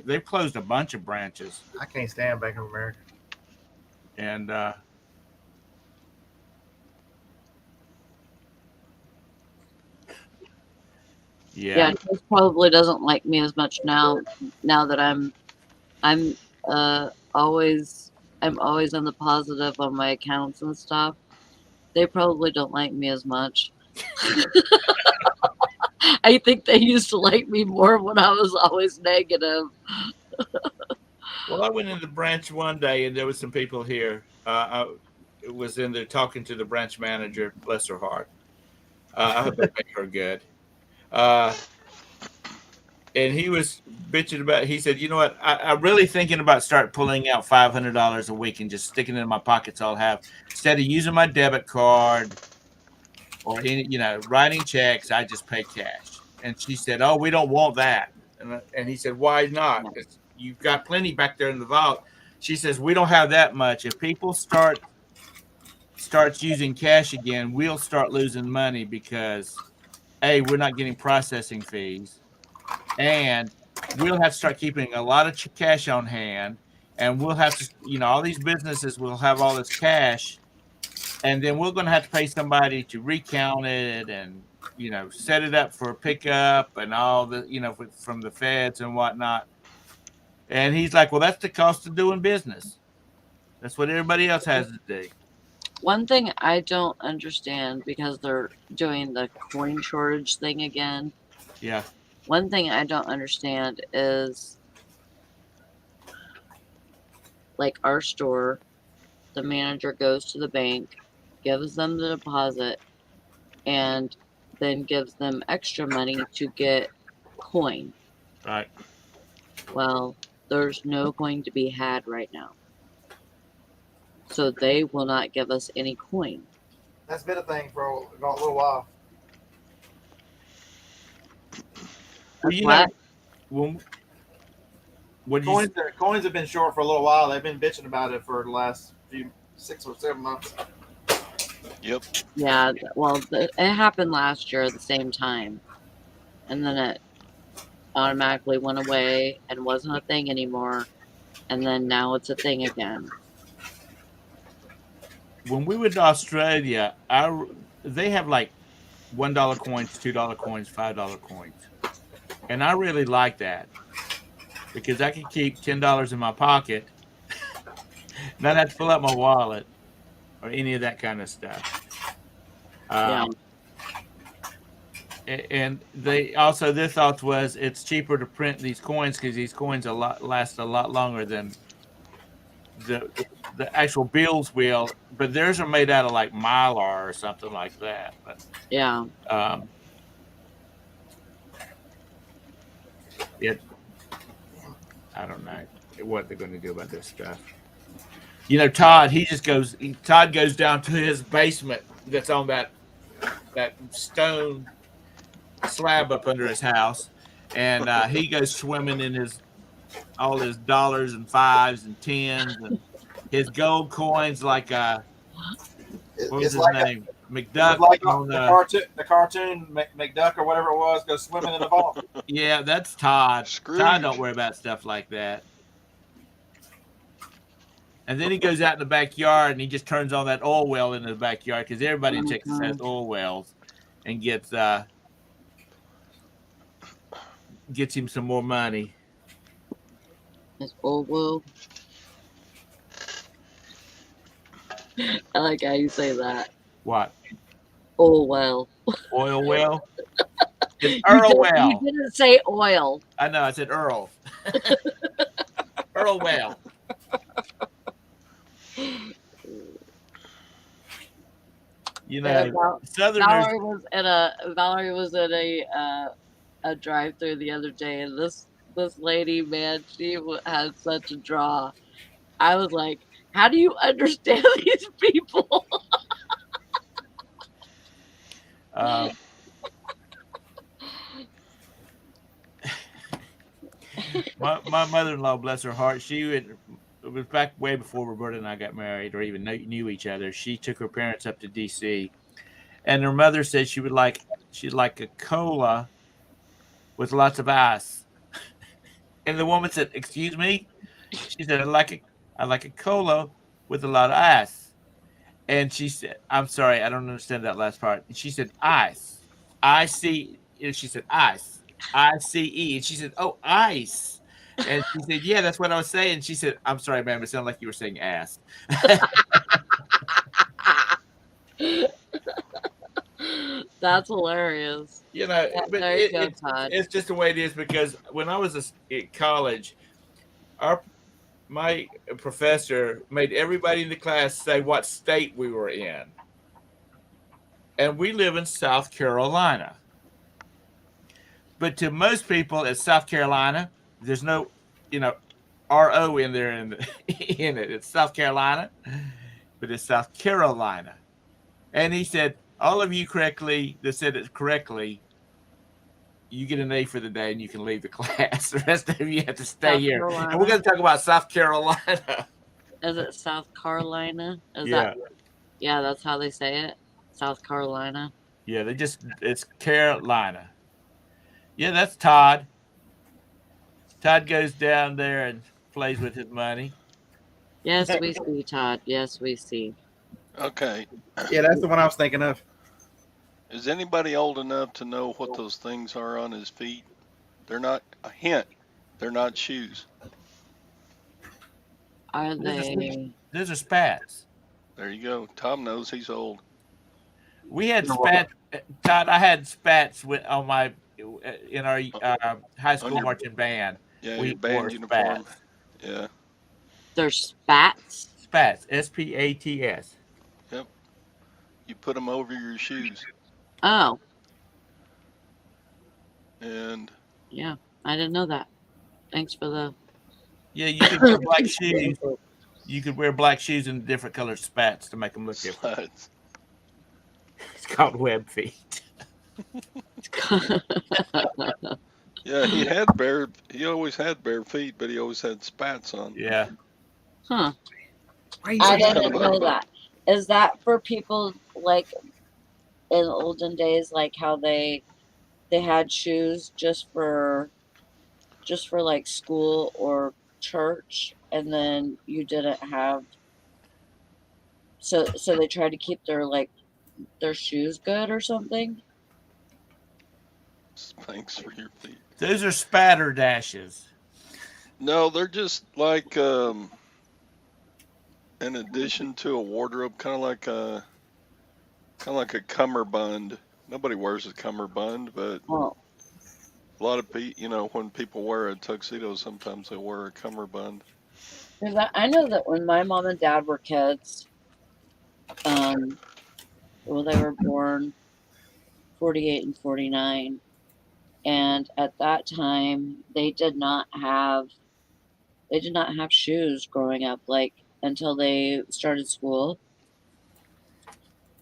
they've closed a bunch of branches.
I can't stand Bank of America.
And
yeah, Chris probably doesn't like me as much now that I'm always on the positive on my accounts and stuff. They probably don't like me as much. I think they used to like me more when I was always negative.
Well, I went into the branch one day, and there was some people here. I was in there talking to the branch manager. Bless her heart. I hope they make her good. And he was bitching about it. He said, "You know what? I'm really thinking about start pulling out $500 a week and just sticking it in my pockets. I'll have, instead of using my debit card or writing checks, I just pay cash." And she said, "Oh, we don't want that." And he said, "Why not? You've got plenty back there in the vault." She says, "We don't have that much. If people starts using cash again, we'll start losing money because we're not getting processing fees, and we'll have to start keeping a lot of cash on hand, and we'll have to, all these businesses will have all this cash, and then we're going to have to pay somebody to recount it and, set it up for pickup and all the, from the feds and whatnot." And he's like, "Well, that's the cost of doing business. That's what everybody else has to do."
One thing I don't understand, because they're doing the coin shortage thing again.
Yeah.
One thing I don't understand is, like our store, the manager goes to the bank, gives them the deposit, and then gives them extra money to get coin.
Right.
Well, there's no going to be had right now. So they will not give us any coin.
That's been a thing for a little while.
Well, you know,
What?
when what did you?
Coins have been short for a little while. They've been bitching about it for the last 6 or 7 months.
Yep.
Yeah, well, it happened last year at the same time. And then it automatically went away and wasn't a thing anymore. And then now it's a thing again.
When we went to Australia, they have like $1 coins, $2 coins, $5 coins, and I really like that because I can keep $10 in my pocket, not have to fill up my wallet or any of that kind of stuff.
Yeah.
And they also their thought was it's cheaper to print these coins because these coins last a lot longer than the actual bills will. But theirs are made out of like mylar or something like that. But
Yeah.
It I don't know what they're going to do about this stuff. You know, Todd goes down to his basement that's on that stone slab up under his house, and he goes swimming in all his dollars and fives and tens and his gold coins like what was his name? McDuck.
Like the cartoon McDuck or whatever it was, goes swimming in the vault.
Yeah, that's Todd.
Scrooge.
Todd don't worry about stuff like that. And then he goes out in the backyard and he just turns on that oil well in the backyard because everybody in Texas has oil wells, and gets him some more money.
It's oil well. I like how you say that.
What?
Oil well.
Oil well? It's Earl well.
You didn't say oil.
I know, I said Earl. Earl well. You know, Southerners.
Valerie was at a drive-through the other day, and this lady, man, she had such a draw. I was like, how do you understand these people?
My mother-in-law, bless her heart, it was back way before Roberta and I got married or even knew each other. She took her parents up to D.C. and her mother said she'd like a cola with lots of ice. And the woman said, "Excuse me?" She said, "I like a cola with a lot of ice." And she said, "I'm sorry, I don't understand that last part." And she said, "Ice, I-C." And she said, "Ice, I-C-E." And she said, "Oh, ice." And she said, "Yeah, that's what I was saying." She said, "I'm sorry, ma'am, it sounded like you were saying ass."
That's hilarious.
You know, but it's just the way it is because when I was at college, my professor made everybody in the class say what state we were in. And we live in South Carolina. But to most people, it's South Carolina. There's no, R-O in there in it. It's South Carolina, but it's South Carolina. And he said, all of you that said it correctly, you get an A for the day and you can leave the class. The rest of you have to stay
South
here.
Carolina.
And we're going to talk about South Carolina.
Is it South Carolina?
Yeah.
Yeah, that's how they say it. South Carolina.
Yeah, it's Carolina. Yeah, that's Todd. Todd goes down there and plays with his money.
Yes, we see, Todd. Yes, we see.
Okay.
Yeah, that's the one I was thinking of.
Is anybody old enough to know what those things are on his feet? They're not a hint. They're not shoes.
Are they?
Those are spats.
There you go. Tom knows he's old.
We had spats. Todd, I had spats in our high school marching band.
Yeah,
we
your band uniform.
Spats.
Yeah.
They're spats?
Spats. S-P-A-T-S.
Yep. You put them over your shoes.
Oh.
And
yeah, I didn't know that. Thanks for the.
Yeah, you could wear black shoes. You could wear black shoes and different colored spats to make them look different.
Slides.
It's called web feet.
Yeah, he always had bare feet, but he always had spats on.
Yeah.
Huh.
Why
I
you say
didn't
kind of
know
a-
that. Is that for people like in olden days, like how they had shoes just for like school or church, and then you didn't have so they tried to keep their shoes good or something?
Thanks for your feet.
Those are spatter dashes.
No, they're just like an addition to a wardrobe, kind of like a cummerbund. Nobody wears a cummerbund, but
Oh,
a lot of people, when people wear a tuxedo, sometimes they wear a cummerbund.
'cause I know that when my mom and dad were kids, um, well, they were born 48 and 49, and at that time they did not have shoes growing up, like until they started school,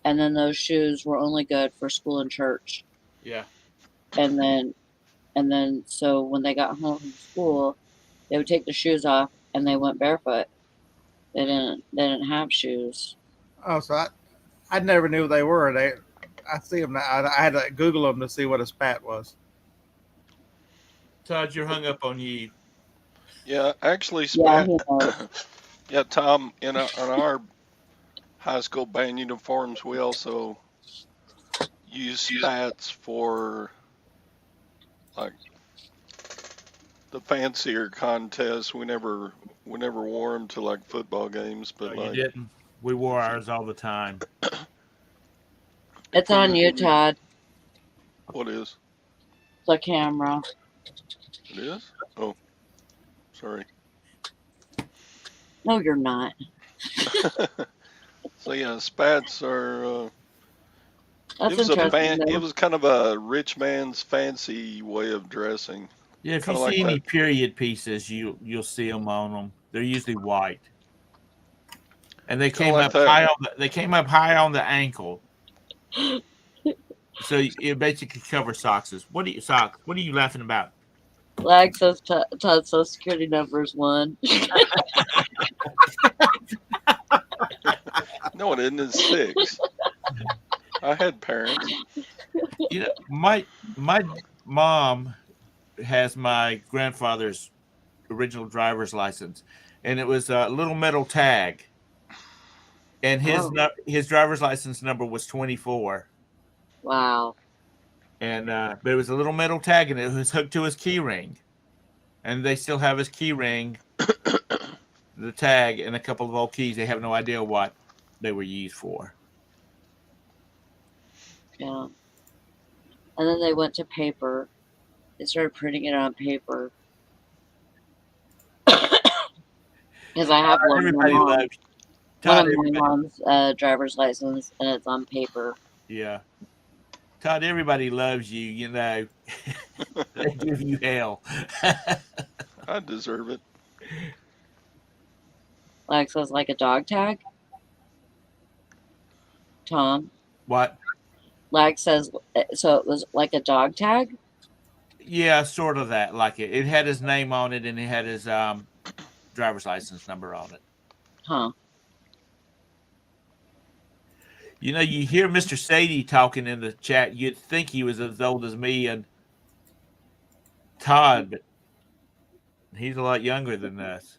and then those shoes were only good for school and church,
Yeah.
and then so when they got home from school, they would take the shoes off and they went barefoot. They didn't have shoes.
Oh, so I never knew they were. I see them now. I had to Google them to see what a spat was.
Todd, you're hung up on you.
Yeah, actually,
Yeah,
spat.
he knows.
Yeah, Tom, on our high school band uniforms, we also use spats for like the fancier contests. We never wore them to like football games, but
No, you
like
didn't. We wore ours all the time.
It's on you, Todd.
what is?
The camera.
It is? Oh, sorry.
No, you're not.
So yeah, spats are.
That's
It was
interesting.
it
Though.
was kind of a rich man's fancy way of dressing.
Yeah, if you
Kind of like
see any
that.
period pieces, you'll see them on them. They're usually white, and they
Kind of
came
like
up
that.
high on the ankle. So it basically covers socks. What are you laughing about?
Lag says Todd's social security number is 1.
No, it isn't. It's 6. I had parents.
My mom has my grandfather's original driver's license, and it was a little metal tag, and his driver's license number was 24.
Wow.
And but it was a little metal tag, and it was hooked to his key ring, and they still have his key ring, the tag, and a couple of old keys. They have no idea what they were used for.
Yeah. And then they went to paper. They started printing it on paper. Because I have one of my
Everybody loves Todd.
mom's driver's license, and it's on paper.
Yeah, Todd. Everybody loves you. You know, they give you hell.
I deserve it.
Like, so it's like a dog tag. Tom.
What?
Lag says, so it was like a dog tag?
Yeah, sort of that. Like it had his name on it, and it had his driver's license number on it.
Huh.
You know, you hear Mr. Sadie talking in the chat. You'd think he was as old as me and Todd, but he's a lot younger than us.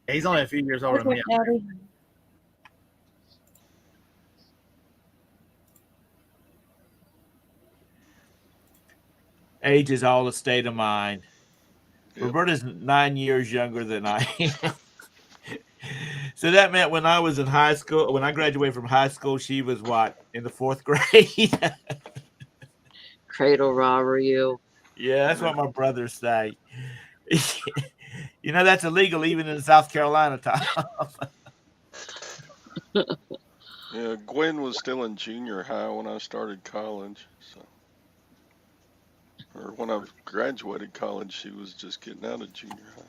He's only a few years older than me.
Daddy.
Age is all a state of mind.
Yep.
Roberta's 9 years younger than I am. So that meant when I was in high school, when I graduated from high school, she was what, in the 4th grade?
Cradle robber, you.
Yeah, that's what my brothers say. You know, that's illegal even in South Carolina, Tom.
Yeah, Gwen was still in junior high when I started college. So or when I graduated college, she was just getting out of junior high.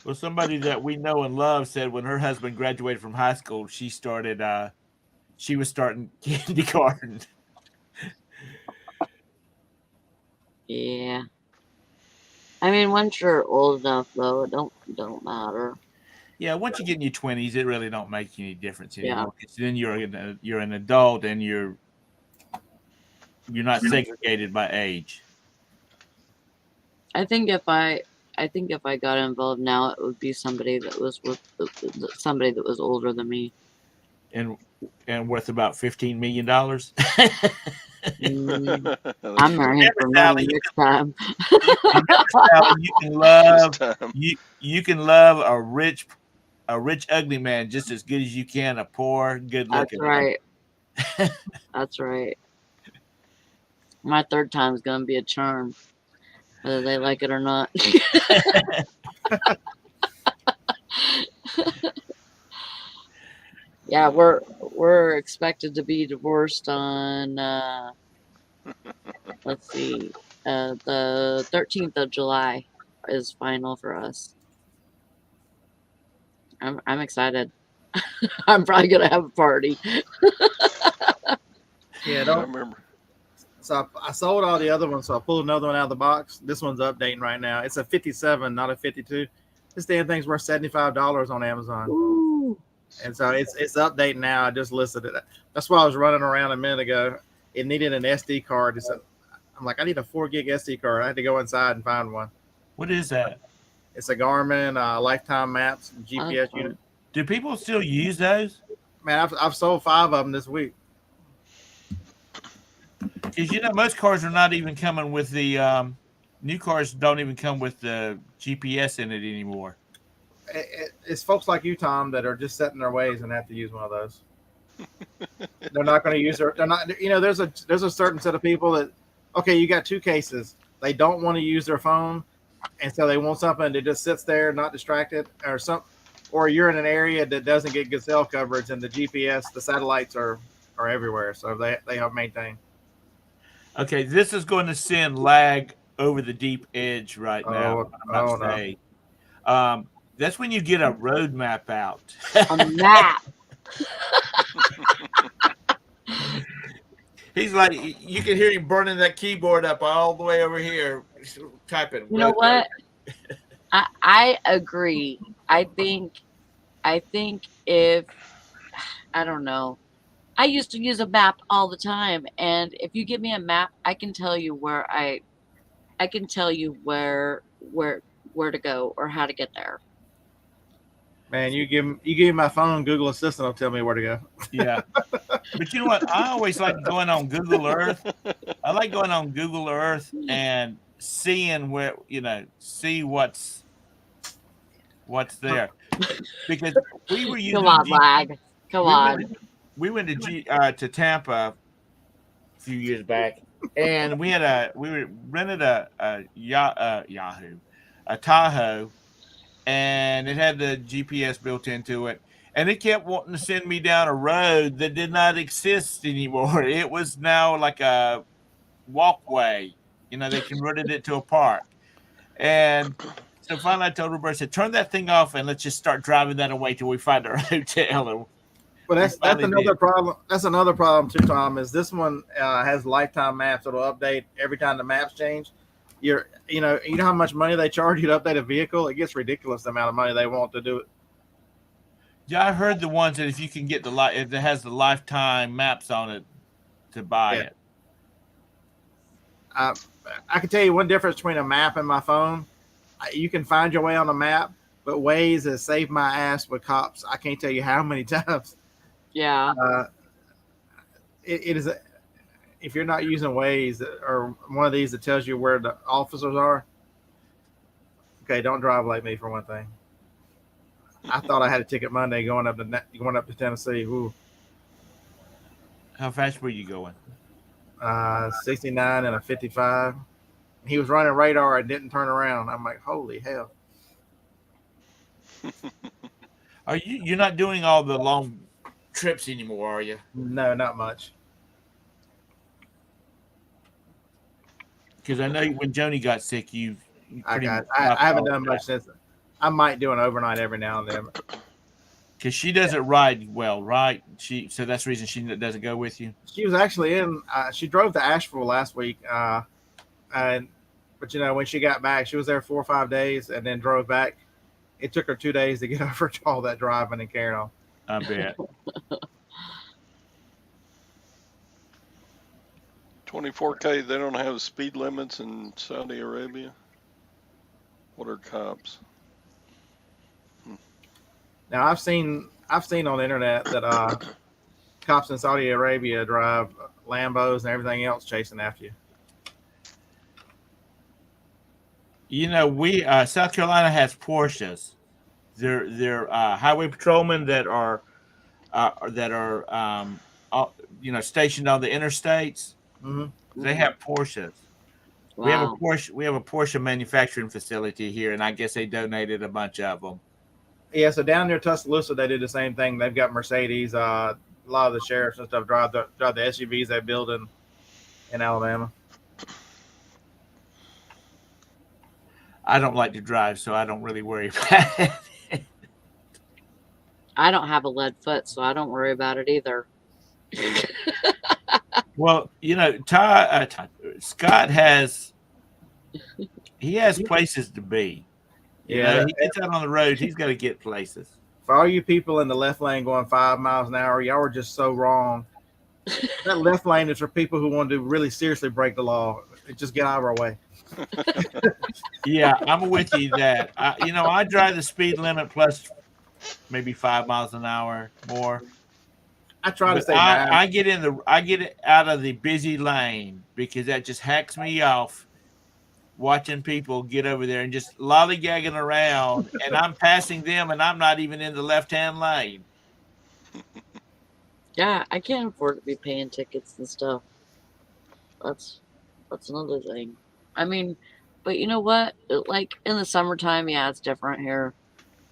Well, somebody that we know and love said when her husband graduated from high school, she was starting kindergarten.
Yeah. I mean, once you're old enough, though, it don't matter.
Yeah, once you get in your 20s, it really don't make any difference
Yeah.
anymore. 'Cause then you're an adult and you're not segregated by age.
I think if I got involved now, it would be somebody that was somebody that was older than me.
And worth about $15 million.
Mm,
That's
I'm marrying
funny.
for
Sally,
money next time.
Sally, you can love
Next time.
you can love a rich ugly man just as good as you can a poor good
That's
looking
right. That's right. My third time is gonna be a charm, whether they like it or not. Yeah, we're expected to be divorced on let's see, the 13th of July is final for us. I'm excited. I'm probably gonna have a party.
Yeah,
I
don't.
remember.
So I sold all the other ones, so I pulled another one out of the box. This one's updating right now. It's a 57, not a 52. This damn thing's worth $75 on Amazon,
Ooh.
and so it's updating now. I just listed it. That's why I was running around a minute ago. It needed an SD card. I'm like, I need a 4 gig SD card. I had to go inside and find one.
What is that?
It's a Garmin Lifetime Maps GPS unit.
Do people still use those?
Man, I've sold 5 of them this week.
Because most cars are not even coming with the new cars don't even come with the GPS in it anymore.
It's folks like you, Tom, that are just set in their ways and have to use one of those. They're not going to use their. They're not. There's a certain set of people that, okay, you got 2 cases. They don't want to use their phone, and so they want something that just sits there, not distracted, or you're in an area that doesn't get good cell coverage, and the GPS, the satellites are everywhere, so they help maintain.
Okay, this is going to send lag over the deep edge right now.
No.
That's when you get a road map out.
A map.
He's like, you can hear him burning that keyboard up all the way over here, typing.
You know what? I agree. I think if I don't know. I used to use a map all the time, and if you give me a map, I can tell you where to go or how to get there.
Man, you give me my phone, Google Assistant will tell me where to go.
Yeah. But you know what? I always like going on Google Earth. I like going on Google Earth and seeing see what's there. Because we were using
Come on, lag. Come on.
We went to Tampa a few years back, and we rented a Yahoo, a Tahoe, and it had the GPS built into it, and it kept wanting to send me down a road that did not exist anymore. It was now like a walkway. They converted it to a park, and so finally I told Roberta, I said, turn that thing off and let's just start driving that away till we find our hotel.
Well, that's another problem. That's another problem too, Tom. Is this one has lifetime maps? It'll update every time the maps change. You know how much money they charge you to update a vehicle? It gets ridiculous the amount of money they want to do it.
Yeah, I heard the ones that if you can get if it has the lifetime maps on it, to buy it.
I can tell you one difference between a map and my phone. You can find your way on a map, but Waze has saved my ass with cops. I can't tell you how many times.
Yeah.
It is. If you're not using Waze or one of these that tells you where the officers are, okay, don't drive like me for one thing. I thought I had a ticket Monday going up to Tennessee. Ooh.
How fast were you going?
69 and a 55. He was running radar and didn't turn around. I'm like, holy hell.
You're not doing all the long trips anymore, are you?
No, not much.
Because I know when Joni got sick, you pretty much
I
stopped
haven't
all
done
of
much
that.
since. I might do an overnight every now and then.
Because she doesn't ride well, right? So that's the reason she doesn't go with you.
She was actually in. She drove to Asheville last week, and but when she got back, she was there 4 or 5 days, and then drove back. It took her 2 days to get over all that driving and carrying on.
I bet.
24K. They don't have speed limits in Saudi Arabia. What are cops?
Now I've seen on the internet that cops in Saudi Arabia drive Lambos and everything else chasing after you.
We South Carolina has Porsches. They're highway patrolmen that are stationed on the interstates.
Mm-hmm.
They have Porsches.
Wow.
We have a Porsche manufacturing facility here, and I guess they donated a bunch of them.
Yeah, so down near Tuscaloosa, they did the same thing. They've got Mercedes. A lot of the sheriffs and stuff drive the SUVs they build in Alabama.
I don't like to drive, so I don't really worry about it.
I don't have a lead foot, so I don't worry about it either.
Well, Scott has places to be.
Yeah,
he gets out on the road. He's got to get places.
For all you people in the left lane going 5 miles an hour, y'all are just so wrong. That left lane is for people who want to really seriously break the law. Just get out of our way.
Yeah, I'm with you that. I drive the speed limit plus maybe 5 miles an hour more.
I try to stay
I get out of the busy lane because that just hacks me off. Watching people get over there and just lollygagging around, and I'm passing them, and I'm not even in the left-hand lane.
Yeah, I can't afford to be paying tickets and stuff. That's another thing. I mean, but you know what? Like in the summertime, yeah, it's different here.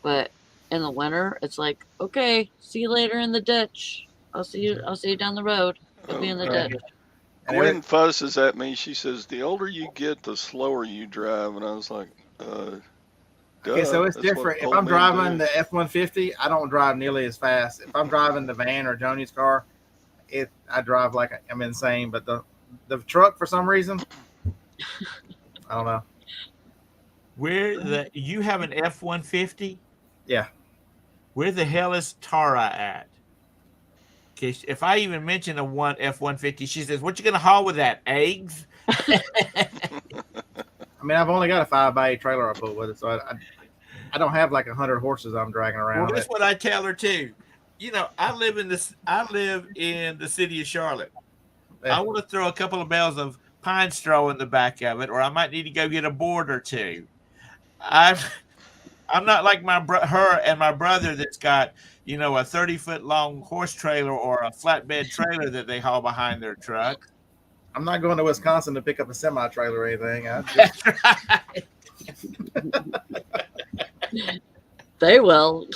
But in the winter, it's like, okay, see you later in the ditch. I'll see you down the road. You'll be in the ditch.
Gwen fusses at me. She says, "The older you get, the slower you drive." And I was like,
Okay, so it's different. If I'm driving the F-150, I don't drive nearly as fast. If I'm driving the van or Joni's car, I drive like I'm insane. But the truck, for some reason, I don't know.
You have an F-150?
Yeah.
Where the hell is Tara at? Okay, if I even mention a F-150, she says, "What you gonna haul with that? Eggs?"
I mean, I've only got a 5x8 trailer I put with it, so I don't have like 100 horses I'm dragging around.
Well, that's what I tell her too. I live in the city of Charlotte. I want to throw a couple of bales of pine straw in the back of it, or I might need to go get a board or two. I'm not like her and my brother that's got a 30-foot long horse trailer or a flatbed trailer that they haul behind their truck.
I'm not going to Wisconsin to pick up a semi trailer or anything.
That's right.
They will.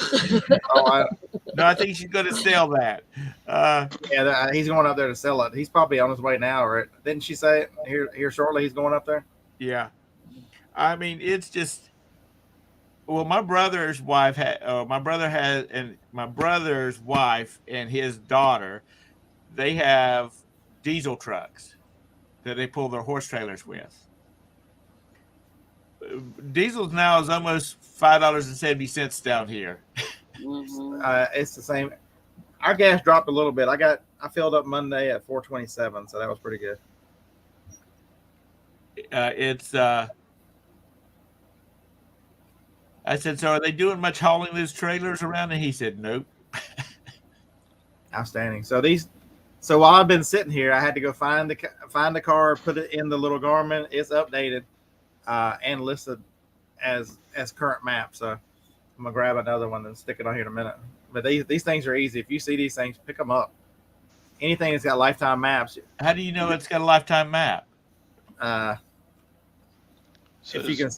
No, I think she's going to sell that.
Yeah, he's going up there to sell it. He's probably on his way now, right? Didn't she say it here shortly? He's going up there.
Yeah, I mean, it's just. Well, my brother's wife and my brother's wife and his daughter, they have diesel trucks that they pull their horse trailers with. Diesel now is almost $5.70 down here.
It's the same. Our gas dropped a little bit. I filled up Monday at 4.27, so that was pretty good.
I said, "So are they doing much hauling those trailers around?" And he said, "Nope."
Outstanding. So while I've been sitting here, I had to go find the car, put it in the little Garmin. It's updated and listed as current map. So I'm gonna grab another one and stick it on here in a minute. But these things are easy. If you see these things, pick them up. Anything that's got lifetime maps.
How do you know it's got a lifetime map?
If you can,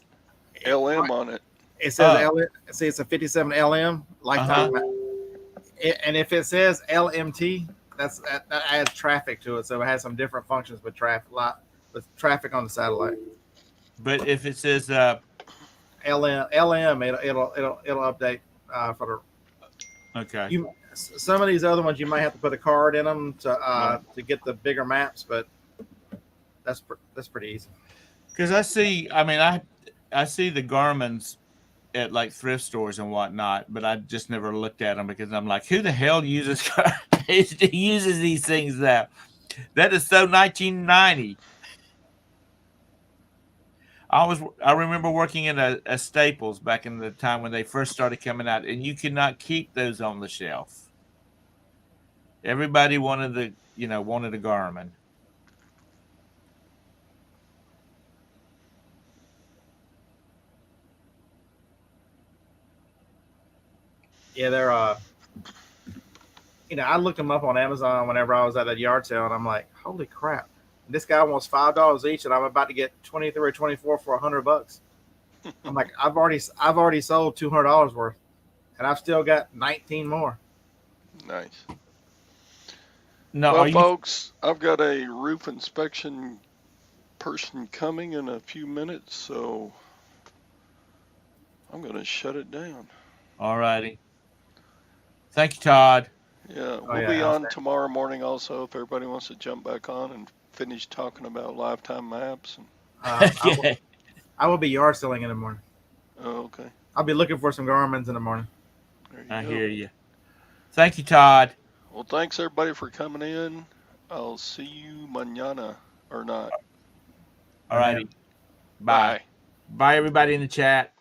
LM on it.
It says see, it's a 57 LM lifetime map. And if it says LMT, that adds traffic to it, so it has some different functions with traffic, the traffic on the satellite.
But if it says
LM, it'll update for
okay.
the. Some of these other ones you might have to put a card in them to get the bigger maps, but that's pretty easy.
Because I see the Garmin's at like thrift stores and whatnot, but I just never looked at them because I'm like, who the hell uses these things now? That is so 1990. I remember working in a Staples back in the time when they first started coming out, and you could not keep those on the shelf. Everybody wanted a Garmin.
Yeah, they're I looked them up on Amazon whenever I was at that yard sale, and I'm like, holy crap! This guy wants $5 each, and I'm about to get 23 or 24 for $100. I'm like, I've already sold $200 worth, and I've still got 19 more.
Nice.
No,
well, folks, I've got a roof inspection person coming in a few minutes, so I'm going to shut it down.
All righty. Thank you, Todd.
Yeah, we'll be on tomorrow morning also if everybody wants to jump back on and finish talking about lifetime maps.
I will be yard selling in the morning.
Oh, okay.
I'll be looking for some Garmin's in the morning.
I hear you. Thank you, Todd.
Well, thanks everybody for coming in. I'll see you mañana or not.
All righty. Bye. Bye, everybody in the chat.